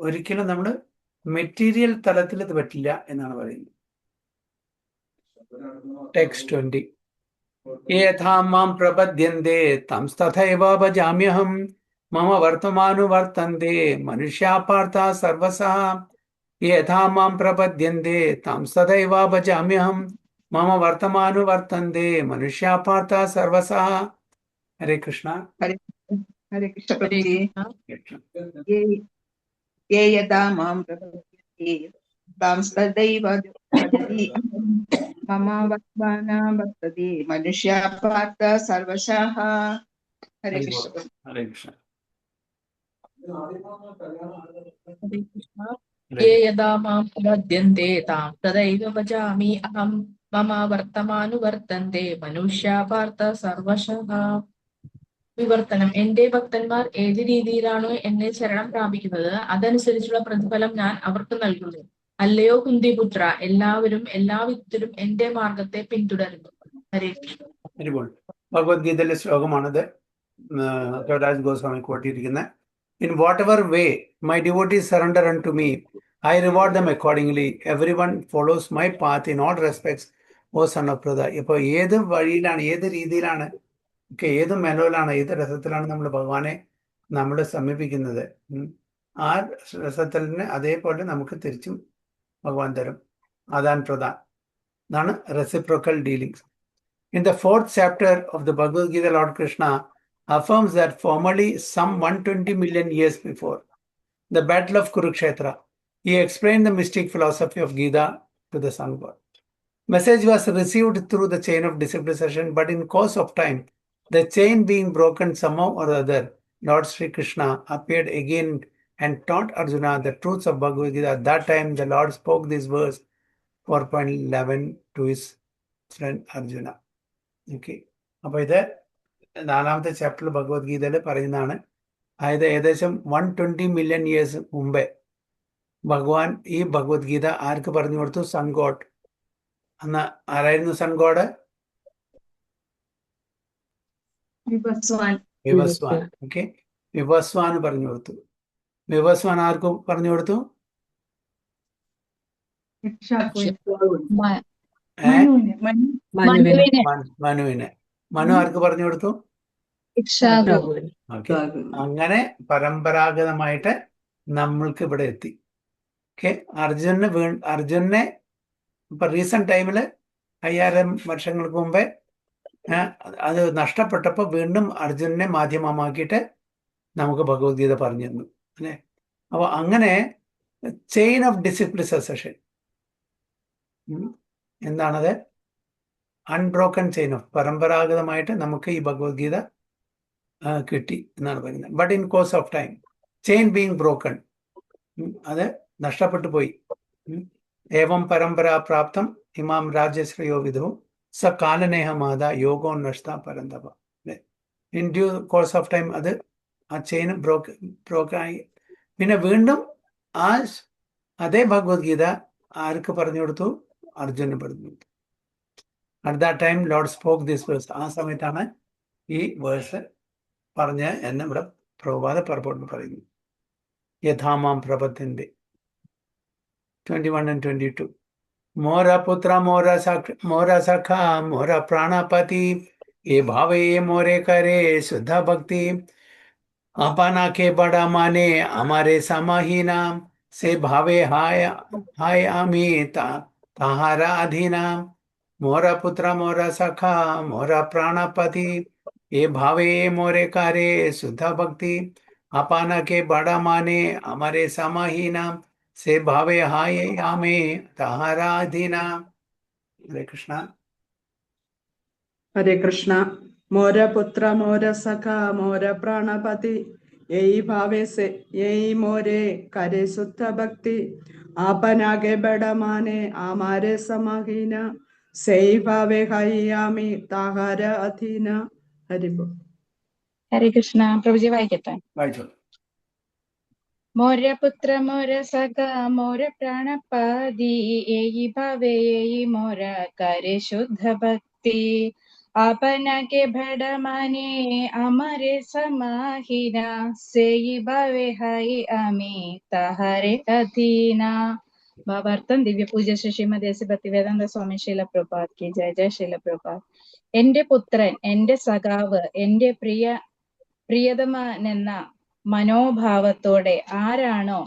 ഒരിക്കലും നമ്മൾ മെറ്റീരിയൽ തലത്തിൽ ഇത് പറ്റില്ല എന്നാണ് പറയുന്നത്. ടെക്സ്റ്റ് 20. യഥാ മാം പ്രപദ്യന്തെ തംസ്തഥൈവ ഭജാമ്യഹം മമ വർത്തമാനുവർത്തന്തെ മനുഷ്യാപാർത്ഥ സർവസഃ. യഥാ മാം പ്രപദ്യന്തെ തംസ്തഥൈവ ഭജാമ്യഹം മമ വർത്തമാനുവർത്തന്തെ മനുഷ്യാപാർത്ഥ സർവസഃ. ഹരേ കൃഷ്ണ. ഹരേ കൃഷ്ണ പ്രഭുജി. യേ യഥാ മാം പ്രപദ്യന്തെ തംസ്തഥൈവ ഭജതി മമ വർത്തമാനുവർത്തന്തെ മനുഷ്യാപാർത്ഥ സർവശഃ. ഹരേ കൃഷ്ണ. ഹരേ കൃഷ്ണ. ये यदा मां प्रपद्यन्ते तां तदैव भजामि अहं मम വർത്തമാനുവർത്തന്തെ മനുഷ്യാപാർത്ഥ സർവശഃ. വിവർത്തനം. എന്റെ ഭക്തന്മാർ ഏത് രീതിയിലാണോ എന്നെ ശരണം പ്രാപിക്കുന്നത് അതനുസരിച്ചുള്ള പ്രതിഫലം ഞാൻ അവർക്ക് നൽകുന്നു. അല്ലയോ കുന്തിപുത്ര, എല്ലാവരും എല്ലാ വിധത്തിലും എന്റെ മാർഗത്തെ പിന്തുടരുന്നു. ഹരേ കൃഷ്ണ. ഭഗവത്ഗീതയിലെ ശ്ലോകമാണിത്, Kaviraj Goswami കോട്ടിയിരിക്കുന്നത്. In whatever way my devotees surrender unto me, I reward them accordingly. Everyone follows my path in all respects, O son of Pradha. ഇപ്പോൾ ഏത് വഴിയിലാണ്, ഏത് രീതിയിലാണ്, ഏത് മെലോയിലാണ്, ഏത് രസത്തിലാണ് നമ്മൾ ഭഗവാനെ നമ്മൾ സമീപിക്കുന്നത്, ആ രസത്തിന് അതേപോലെ നമുക്ക് തിരിച്ചും ഭഗവാൻ തരും. ആദാൻ പ്രദാൻ എന്നാണ് reciprocal dealings. In the 4th chapter of the Bhagavad Gita, Lord Krishna affirms that formerly, some 120 million years before the battle of Kurukshetra, he explained the mystic philosophy of Gita to the sun god. Message was received through the chain of disciplization, but in course of time, the chain being broken somehow or other, Lord Sri Krishna appeared again and taught Arjuna the truths of Bhagavad Gita. At that time, the Lord spoke this verse 4.11 to his friend Arjuna. Okay. അപ്പോൾ ഇത് 4ാമത്തെ ചാപ്റ്ററിൽ ഭഗവത്ഗീതയിൽ പറയുന്നതാണ്. അതായത് ഏകദേശം 120 മില്യൺ ഇയേഴ്സ് മുമ്പേ ഭഗവാൻ ഈ ഭഗവത്ഗീത ആർക്ക് പറഞ്ഞു കൊടുത്തു? Sun god. അന്ന് ആരായിരുന്നു സൺ ഗോഡ്? വിവസ്വാൻ. ഓക്കെ, വിവസ്വാന് പറഞ്ഞു കൊടുത്തു. വിവസ്വാൻ ആർക്ക് പറഞ്ഞു കൊടുത്തു? മനുവിന്. മനു ആർക്ക് പറഞ്ഞു കൊടുത്തു? അങ്ങനെ പരമ്പരാഗതമായിട്ട് നമ്മൾക്ക് ഇവിടെ എത്തി. ഓക്കെ, അർജുനെ ഇപ്പൊ റീസെന്റ് ടൈമില് 5000 വർഷങ്ങൾക്ക് മുമ്പേ അത് നഷ്ടപ്പെട്ടപ്പോൾ വീണ്ടും അർജുനെ മാധ്യമമാക്കിയിട്ട് നമുക്ക് ഭഗവത്ഗീത പറഞ്ഞു തന്നു അല്ലെ. അപ്പൊ അങ്ങനെ ചെയിൻ ഓഫ് ഡിസിപ്ലിസേഷൻ എന്താണത്? അൺബ്രോക്കൺ ചെയിൻ ഓഫ്, പരമ്പരാഗതമായിട്ട് നമുക്ക് ഈ ഭഗവത്ഗീത കിട്ടി എന്നാണ് പറയുന്നത്. But in course of time chain being broken, അത് നഷ്ടപ്പെട്ടു പോയി. Evam parampara praptam imam rajasrayo vidhu sa kalaneha mada yogo nashta parandava. In due course of time, a chain broke ആയി. പിന്നെ വീണ്ടും അതേ ഭഗവത്ഗീത ആർക്ക് പറഞ്ഞു കൊടുത്തു? അർജുനന് പറഞ്ഞു കൊടുത്തു. At that time, Lord spoke this verse. ആ സമയത്താണ് ഈ വേഴ്സ് പറഞ്ഞ് എന്ന് ഇവിടെ പ്രഭുപാദ പർപ്പോട്ട് പറയുന്നു. യഥാമാം പ്രപത്തിന്റെ 21 and 22. Mora putra mora sakha mora pranapati ye bhave ye more kare shuddha bhakti apana ke bada mane amare samahina se bhave hai ami tahara adhina mora putra mora sakha mora pranapati ye bhave ye more kare shuddha bhakti apana ke bada mane amare samahina se bhave hai ami tahara adhina. Hare Krishna. ഹരേ കൃഷ്ണ. മോര പുത്ര മോര സഖ മോര പ്രാണപതി യയി ഭാവേ സെ യയി മോരെ കരെ ശുദ്ധ ഭക്തി ആപനാകെ ബഡമാനെ ആമാരെ സമഹീന സെയ് ഭാവേ ഹൈയാമി താഹാര അധീന. ഹരിബോ. ഹരേ കൃഷ്ണ. പ്രഭുജി വായിക്കട്ടെ. വായിച്ചോളൂ. മോരപുത്ര മോര സഖ മോര പ്രാണപാദി ഏയി ഭാവേ ഏയി മോര കരെ ശുദ്ധ ഭക്തി ആപന കെ ഭടമാനെ അമരെ സമാഹിന സേയി ഭാവേ ഹൈ അമി തഹരെ അധീന. ഭാവാർത്ഥം ദിവ്യപൂജ ശ്രീമതി ഭക്തിവേദാന്ത സ്വാമി ശീല പ്രഭുപാദ് കി ജയ. ജയ ശീല പ്രഭുപാദ്. എന്റെ പുത്രൻ, എന്റെ സഖാവ്, എന്റെ പ്രിയതമനെന്ന മനോഭാവത്തോടെ ആരാണോ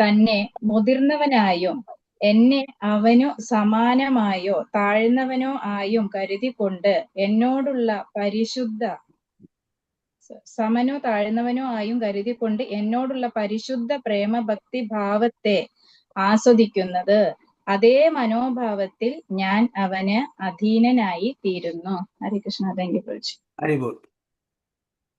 തന്നെ മുതിർന്നവനായും എന്നെ അവനു സമാനമായോ താഴ്ന്നവനോ ആയും കരുതിക്കൊണ്ട് എന്നോടുള്ള പരിശുദ്ധ പ്രേമഭക്തി ഭാവത്തെ ആസ്വദിക്കുന്നത്, അതേ മനോഭാവത്തിൽ ഞാൻ അവന് അധീനനായി തീരുന്നു. Harikrishna. Thank you പ്രഭുജി. Very good.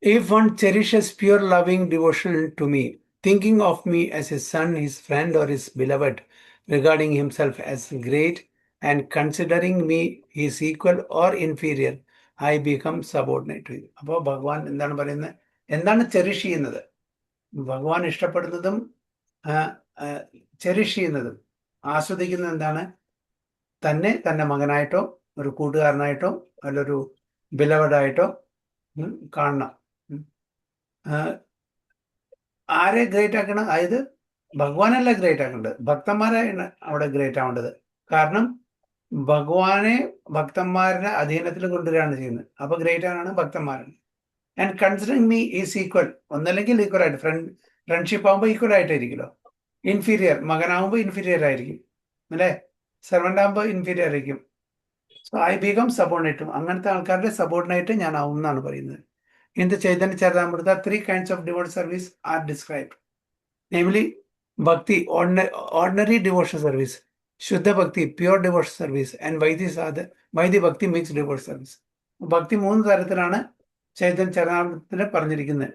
If one cherishes pure loving devotion to me, thinking of me as his son, his friend, or his beloved, regarding himself as great, and considering me his equal or inferior, I become subordinate to him. അപ്പോൾ ഭഗവാൻ എന്താണ് പറയുന്നത്? എന്താണ് ചെറിഷ് ചെയ്യുന്നത്? ഭഗവാൻ ഇഷ്ടപ്പെടുന്നതും ചെറിഷ് ചെയ്യുന്നതും ആസ്വദിക്കുന്നത് എന്താണ്? തന്റെ മകനായിട്ടോ ഒരു കൂട്ടുകാരനായിട്ടോ അല്ലൊരു ബിലവഡായിട്ടോ കാണണം. ആരെ ഗ്രേറ്റ് ആക്കണം? അതായത് ഭഗവാനല്ല ഗ്രേറ്റ് ആക്കേണ്ടത്, ഭക്തന്മാരാണ് അവിടെ ഗ്രേറ്റ് ആവേണ്ടത്. കാരണം ഭഗവാനെ ഭക്തന്മാരുടെ അധീനത്തിൽ കൊണ്ടുവരികയാണ് ചെയ്യുന്നത്. അപ്പൊ ഗ്രേറ്റ് ആണ് ഭക്തന്മാരാണ്. And considering me is equal, ഒന്നല്ലെങ്കിൽ ഈക്വൽ ആയിട്ട്, ഫ്രണ്ട്ഷിപ്പ് ആകുമ്പോൾ ഈക്വൽ ആയിട്ടായിരിക്കുമല്ലോ. ഇൻഫീരിയർ, മകനാവുമ്പോൾ ഇൻഫീരിയർ ആയിരിക്കും അല്ലേ, സെർവൻ്റ് ആകുമ്പോൾ ഇൻഫീരിയർ ആയിരിക്കും. സോ ഐ ബിക്കം സബോർഡിനേറ്റും. അങ്ങനത്തെ ആൾക്കാരുടെ സബോർഡിനേറ്റ് ഞാൻ ആവും എന്നാണ് പറയുന്നത്. In the Chaitanya Charitamrita, 3 kinds of devoted service are described. Namely, Bhakti, ordinary devotion service, Shuddha Bhakti, pure devotion service, and Vaidhi Bhakti, mixed devotion service. Bhakti 3 തരത്തിലാണ് ചൈതന്യ ചരിതാമൃതത്തിൽ പറഞ്ഞിരിക്കുന്നത്.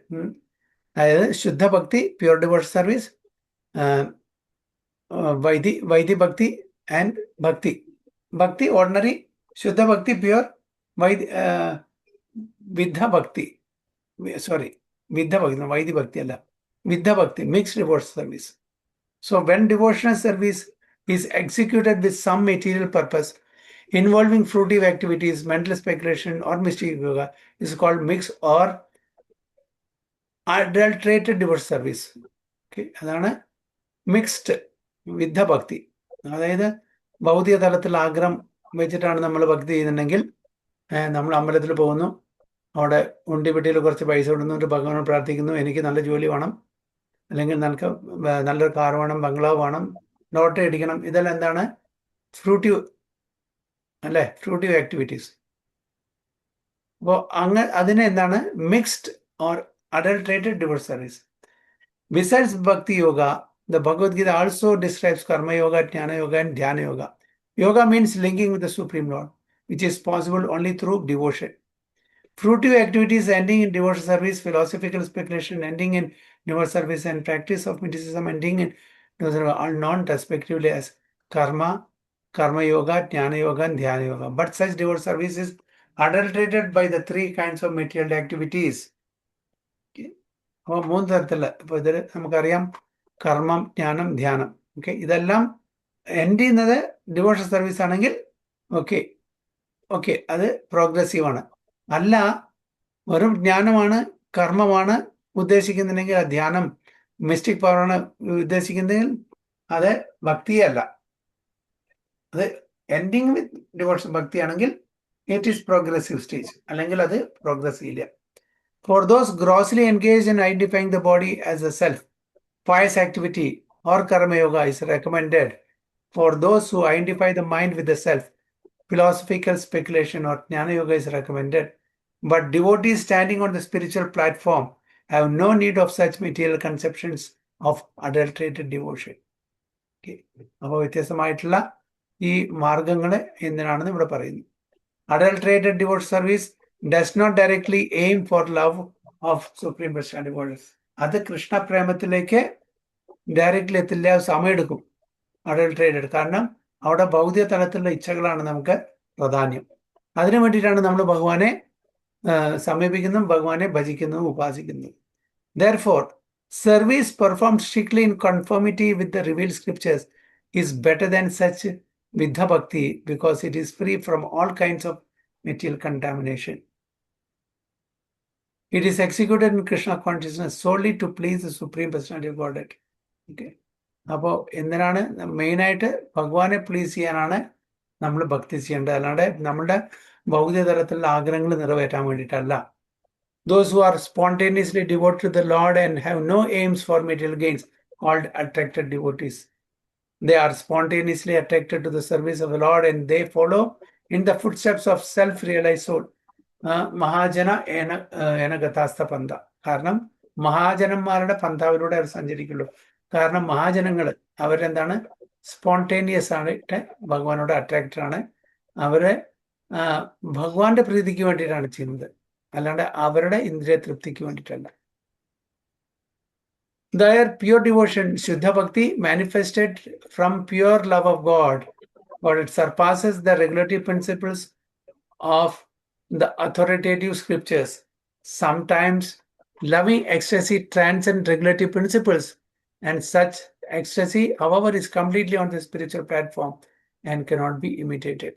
അതായത് ശുദ്ധ ഭക്തി, പ്യൂർ ഡിവോഷൻ സർവീസ്, വൈദി ഭക്തി ആൻഡ് ഭക്തി. ഭക്തി ഓർഡിനറി, ശുദ്ധ ഭക്തി pure, Vidha Bhakti, Vaidhi Bhakti alla, Vidha Bhakti, mixed devotional service. So when devotional service is executed with some material purpose involving fruitive activities, mental speculation or mystic yoga, is called mixed or adulterated devotional service. Okay, അതാണ് മിക്സ്ഡ് വിദ്ധ ഭക്തി. അതായത് ഭൗതിക തലത്തിൽ ആഗ്രഹം വെച്ചിട്ടാണ് നമ്മൾ ഭക്തി ചെയ്യുന്നുണ്ടെങ്കിൽ, നമ്മൾ അമ്പലത്തിൽ പോകുന്നു, അവിടെ ഉണ്ടിപ്പെട്ടിയിൽ കുറച്ച് പൈസ ഇടുന്നു, ഭഗവാനെ പ്രാർത്ഥിക്കുന്നു, എനിക്ക് നല്ല ജോലി വേണം, അല്ലെങ്കിൽ നിനക്ക് നല്ലൊരു കാർ വേണം, ബംഗ്ലാവ് വേണം, ലോട്ടറി അടിക്കണം. ഇതെല്ലാം എന്താണ്? ഫ്രൂട്ടീവ് അല്ലേ, ഫ്രൂട്ടീവ് ആക്ടിവിറ്റീസ്. അപ്പോൾ അതിനെ എന്താണ്? Mixed or adulterated devotion service. Besides ഭക്തി yoga, the Bhagavad Gita also describes karma yoga, jnana yoga and dhyana yoga. Yoga means linking with the Supreme Lord, which is possible only through devotion. Fruitive activities ending in devotion service, philosophical speculation ending in devotion service, and practice of mysticism ending in devotion service are known respectively as karma, karma yoga, jnana yoga, and dhyana yoga. But such devote service is adulterated by the three kinds of material activities. അപ്പോൾ മൂന്ന് തരത്തിലുള്ള ഇപ്പോൾ ഇതിൽ നമുക്കറിയാം കർമ്മം, ജ്ഞാനം, ധ്യാനം. ഓക്കെ, ഇതെല്ലാം എൻഡ് ചെയ്യുന്നത് ഡിവോഷൻ സർവീസ് ആണെങ്കിൽ ഓക്കെ അത് പ്രോഗ്രസീവ് ആണ്. അല്ല, വെറും ജ്ഞാനമാണ്, കർമ്മമാണ് ഉദ്ദേശിക്കുന്നുണ്ടെങ്കിൽ, ആ ധ്യാനം മിസ്റ്റിക് പവറാണ് ഉദ്ദേശിക്കുന്നതെങ്കിൽ അത് ഭക്തിയല്ല. അത് എൻഡിങ് വിത്ത് ഡിവോഷൻ ഭക്തിയാണെങ്കിൽ ഇറ്റ് ഈസ് പ്രോഗ്രസീവ് സ്റ്റേജ്, അല്ലെങ്കിൽ അത് പ്രോഗ്രസ് ഇല്ല. For those grossly engaged in identifying the body as a self, pious activity or karma yoga is recommended. For those who identify the mind with the self, philosophical speculation or jnana yoga is recommended. But devotees standing on the spiritual platform have no need of such material conceptions of adulterated devotion. അപ്പോൾ വ്യത്യസ്തമായിട്ടുള്ള ഈ മാർഗങ്ങൾ എന്തിനാണെന്ന് ഇവിടെ പറയുന്നു. Adulterated devotion service does not directly aim for love of Supreme Personality of Godhead. അത് കൃഷ്ണ പ്രേമത്തിലേക്ക് ഡയറക്റ്റ്ലി എത്തില്ല, സമയമെടുക്കും. അഡൾട്രേറ്റഡ്, കാരണം അവിടെ ഭൗതിക തലത്തിലുള്ള ഇച്ഛകളാണ് നമുക്ക് പ്രാധാന്യം. അതിനു വേണ്ടിയിട്ടാണ് നമ്മൾ ഭഗവാനെ സമീപിക്കുന്നതും ഭഗവാനെ ഭജിക്കുന്നതും ഉപാസിക്കുന്നതും. Therefore, service performed strictly in conformity with the revealed scriptures is better than such Viddha Bhakti because it is free from all kinds of material contamination. It is executed in Krishna consciousness solely to please the Supreme Personality of Godhead. Okay. അപ്പോൾ എന്തിനാണ് മെയിനായിട്ട് ഭഗവാനെ പ്ലീസ് ചെയ്യാനാണ് നമ്മൾ ഭക്തി ചെയ്യേണ്ടത്, അല്ലാണ്ട് നമ്മുടെ ഭൗതിക തലത്തിലുള്ള ആഗ്രഹങ്ങൾ നിറവേറ്റാൻ വേണ്ടിയിട്ടല്ല. Those who are spontaneously devoted to the Lord and have no aims for material gains called attracted devotees. They are spontaneously attracted to the service of the Lord and they follow in the footsteps of self-realized soul. Mahajana ഏനഗതാസ്ത പന്ഥ. കാരണം മഹാജനന്മാരുടെ പന്ഥാവിലൂടെ അവർ സഞ്ചരിക്കുള്ളൂ. കാരണം മഹാജനങ്ങൾ അവരെന്താണ്, സ്പോണ്ടേനിയസ് ആയിട്ട് ഭഗവാനോട് അട്രാക്റ്റഡ് ആണ്. അവര് ഭഗവാന്റെ പ്രീതിക്ക് വേണ്ടിയിട്ടാണ് ചെയ്യുന്നത്, അല്ലാണ്ട് അവരുടെ ഇന്ദ്രിയ തൃപ്തിക്ക് വേണ്ടിയിട്ടല്ല. Their pure devotion, Shuddha Bhakti, manifested from pure love of God, but it surpasses the regulatory principles of the authoritative scriptures. Sometimes loving ecstasy transcends regulatory principles, and such ecstasy, however, is completely on the spiritual platform and cannot be imitated.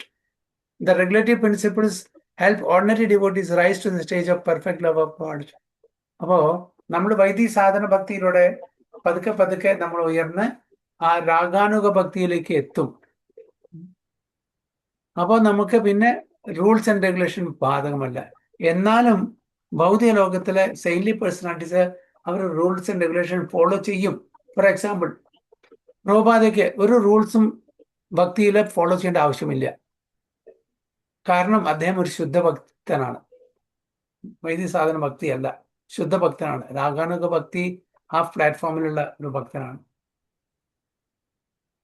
The regulatory principles help ordinary devotees rise to the stage of perfect love of God. അപ്പോൾ നമ്മൾ വൈദിക സാധന ഭക്തിയിലൂടെ പതുക്കെ പതുക്കെ നമ്മൾ ഉയർന്ന് ആ രാഗാനുഗ ഭക്തിയിലേക്ക് എത്തും. അപ്പോൾ നമുക്ക് പിന്നെ റൂൾസ് ആൻഡ് റെഗുലേഷൻ ബാധകമല്ല. എന്നാലും ഭൗതിക ലോകത്തിലെ സെയിൻലി പേഴ്സണാലിറ്റീസ് അവർ റൂൾസ് ആൻഡ് റെഗുലേഷൻ ഫോളോ ചെയ്യും. ഫോർ എക്സാമ്പിൾ, പ്രഭുപാദയ്ക്ക് ഒരു റൂൾസും ഭക്തിയിൽ ഫോളോ ചെയ്യേണ്ട ആവശ്യമില്ല. കാരണം അദ്ദേഹം ഒരു ശുദ്ധഭക്തനാണ്. വൈദിക സാധന ഭക്തിയല്ല, ശുദ്ധഭക്തനാണ്. രാഗാനുഗ ഭക്തി ആ പ്ലാറ്റ്ഫോമിലുള്ള ഒരു ഭക്തനാണ്.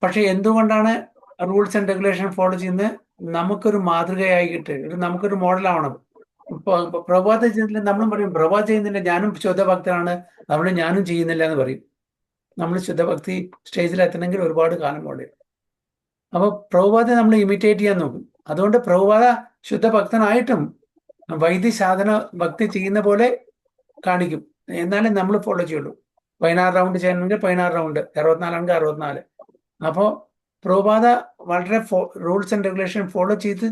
പക്ഷെ എന്തുകൊണ്ടാണ് റൂൾസ് ആൻഡ് റെഗുലേഷൻ ഫോളോ ചെയ്യുന്നത്? നമുക്കൊരു മാതൃകയായിട്ട് നമുക്കൊരു മോഡലാവണം. ഇപ്പോൾ പ്രഭാത ചെയ്യുന്നില്ല, നമ്മളും പറയും പ്രഭാത ചെയ്യുന്നില്ല, ഞാനും ശുദ്ധഭക്തനാണ്, അതുകൊണ്ട് ഞാനും ചെയ്യുന്നില്ല എന്ന് പറയും. നമ്മൾ ശുദ്ധഭക്തി സ്റ്റേജിൽ എത്തണമെങ്കിൽ ഒരുപാട് കാലം പോലെ. അപ്പോൾ പ്രഭുപാദ നമ്മൾ ഇമിറ്റേറ്റ് ചെയ്യാൻ നോക്കും. അതുകൊണ്ട് പ്രഭുപാദ ശുദ്ധഭക്തനായിട്ടും വൈദിക സാധന ഭക്തി ചെയ്യുന്ന പോലെ കാണിക്കും, എന്നാലും നമ്മൾ ഫോളോ ചെയ്യുള്ളൂ. 16 റൗണ്ട് ചെയ്യണമെങ്കിൽ 16 റൗണ്ട്, 64 ആണെങ്കിൽ 64. അപ്പോൾ പ്രഭുപാദ വളരെ റൂൾസ് ആൻഡ് റെഗുലേഷൻ ഫോളോ ചെയ്ത്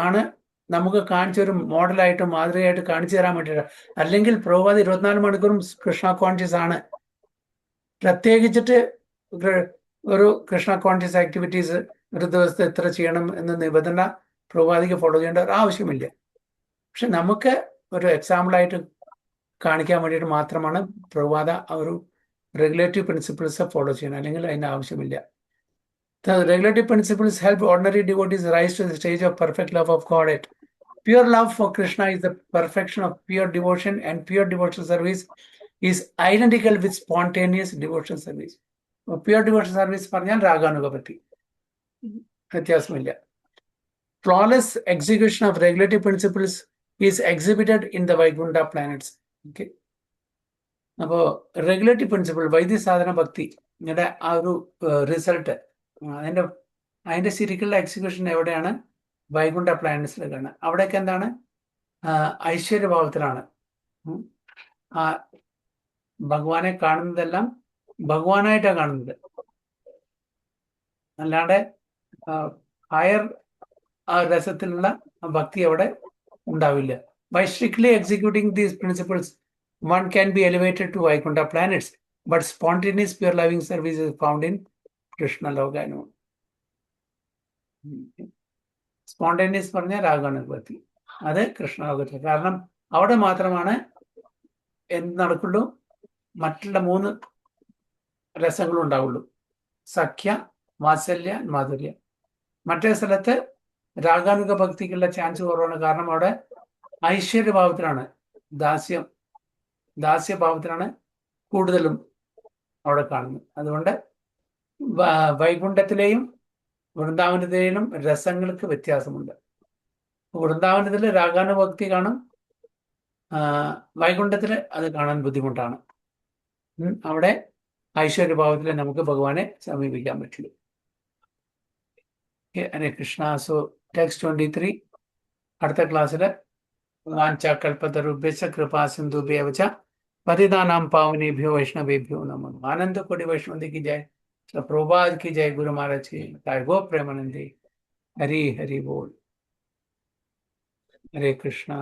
ആണ് നമുക്ക് കാണിച്ചൊരു മോഡലായിട്ട് മാതൃകയായിട്ട് കാണിച്ചു തരാൻ വേണ്ടിയിട്ട്. അല്ലെങ്കിൽ പ്രഭുപാദ 24 മണിക്കൂറും കൃഷ്ണ കോൺഷ്യസ് ആണ്. പ്രത്യേകിച്ചിട്ട് ഒരു കൃഷ്ണ കോൺഷ്യസ് ആക്ടിവിറ്റീസ് ഒരു ദിവസത്തെ എത്ര ചെയ്യണം എന്ന നിബന്ധന പ്രഭുപാദിക്ക് ഫോളോ ചെയ്യേണ്ട ഒരു ആവശ്യമില്ല. പക്ഷെ നമുക്ക് ഒരു എക്സാമ്പിളായിട്ട് കാണിക്കാൻ വേണ്ടിയിട്ട് മാത്രമാണ് പ്രഭുപാദ ഒരു റെഗുലേറ്ററി പ്രിൻസിപ്പിൾസ് ഫോളോ ചെയ്യണം, അല്ലെങ്കിൽ അതിന് ആവശ്യമില്ല. The regulative principles help ordinary devotees rise to the stage of perfect love of Godhead. Pure love for Krishna is the perfection of pure devotion, and pure devotional service is identical with spontaneous devotional service. Pure devotional service പറഞ്ഞാൽ രാഗാനുഗഭക്തി, വ്യത്യാസമില്ല. Flawless execution of regulative principles is exhibited in the Vaikuntha planets. Okay. അപ്പോൾ റെഗുലേറ്ററി പ്രിൻസിപ്പിൾ വൈദിക സാധന ഭക്തി ആ ഒരു റിസൾട്ട് അതിന്റെ ശരിക്കുള്ള എക്സിക്യൂഷൻ എവിടെയാണ്? വൈകുണ്ഠ പ്ലാനറ്റ്സിലേക്കാണ്. അവിടെയൊക്കെ എന്താണ്? ഐശ്വര്യഭാവത്തിലാണ്. ആ ഭഗവാനെ കാണുന്നതെല്ലാം ഭഗവാനായിട്ടാണ് കാണുന്നത്, അല്ലാണ്ട് ഹയർ രസത്തിലുള്ള ഭക്തി അവിടെ ഉണ്ടാവില്ല. By strictly executing these principles, one can be elevated to Vaikuntha planets, but spontaneous pure loving service is found in Krishna Loka. Spontaneous പറഞ്ഞ രാഗാനുഭൂതി, അത് കൃഷ്ണലോകത്തിൽ. കാരണം അവിടെ മാത്രമാണ് എന്ത് നടക്കുള്ളൂ? മറ്റുള്ള 3 രസങ്ങളും ഉണ്ടാവുള്ളൂ: സഖ്യ, വാത്സല്യ, മാധുര്യ. മറ്റേ സ്ഥലത്ത് രാഗാനുഗ ഭക്തിക്കുള്ള ചാൻസ് കുറവാണ്. കാരണം അവിടെ ഐശ്വര്യഭാവത്തിലാണ്, ദാസ്യഭാവത്തിലാണ് കൂടുതലും അവിടെ കാണുന്നത്. അതുകൊണ്ട് വൈകുണ്ഠത്തിലെയും വൃന്ദാവനത്തിലെയും രസങ്ങൾക്ക് വ്യത്യാസമുണ്ട്. വൃന്ദാവനത്തിൽ രാഗാനുഭക്തി കാണും, വൈകുണ്ഠത്തിൽ അത് കാണാൻ ബുദ്ധിമുട്ടാണ്. അവിടെ ഐശ്വര്യഭാവത്തിൽ നമുക്ക് ഭഗവാനെ സമീപിക്കാൻ പറ്റുള്ളൂ. ഹരേ കൃഷ്ണ. So text 23. അടുത്ത ക്ലാസ്സിൽ വാഞ്ചാകൽപതരുഭ്യശ്ച കൃപാ സിന്ധുഭ്യവ ച പതിതാനാം പാവനേഭ്യോ വൈഷ്ണവേഭ്യോ നമഃ. आनंद कोटि वैष्णव की जय, प्रभुपाद की जय, गुरु महाराज की जय, गो प्रेमानंदी. हरि हरि बोल. हरे कृष्णा.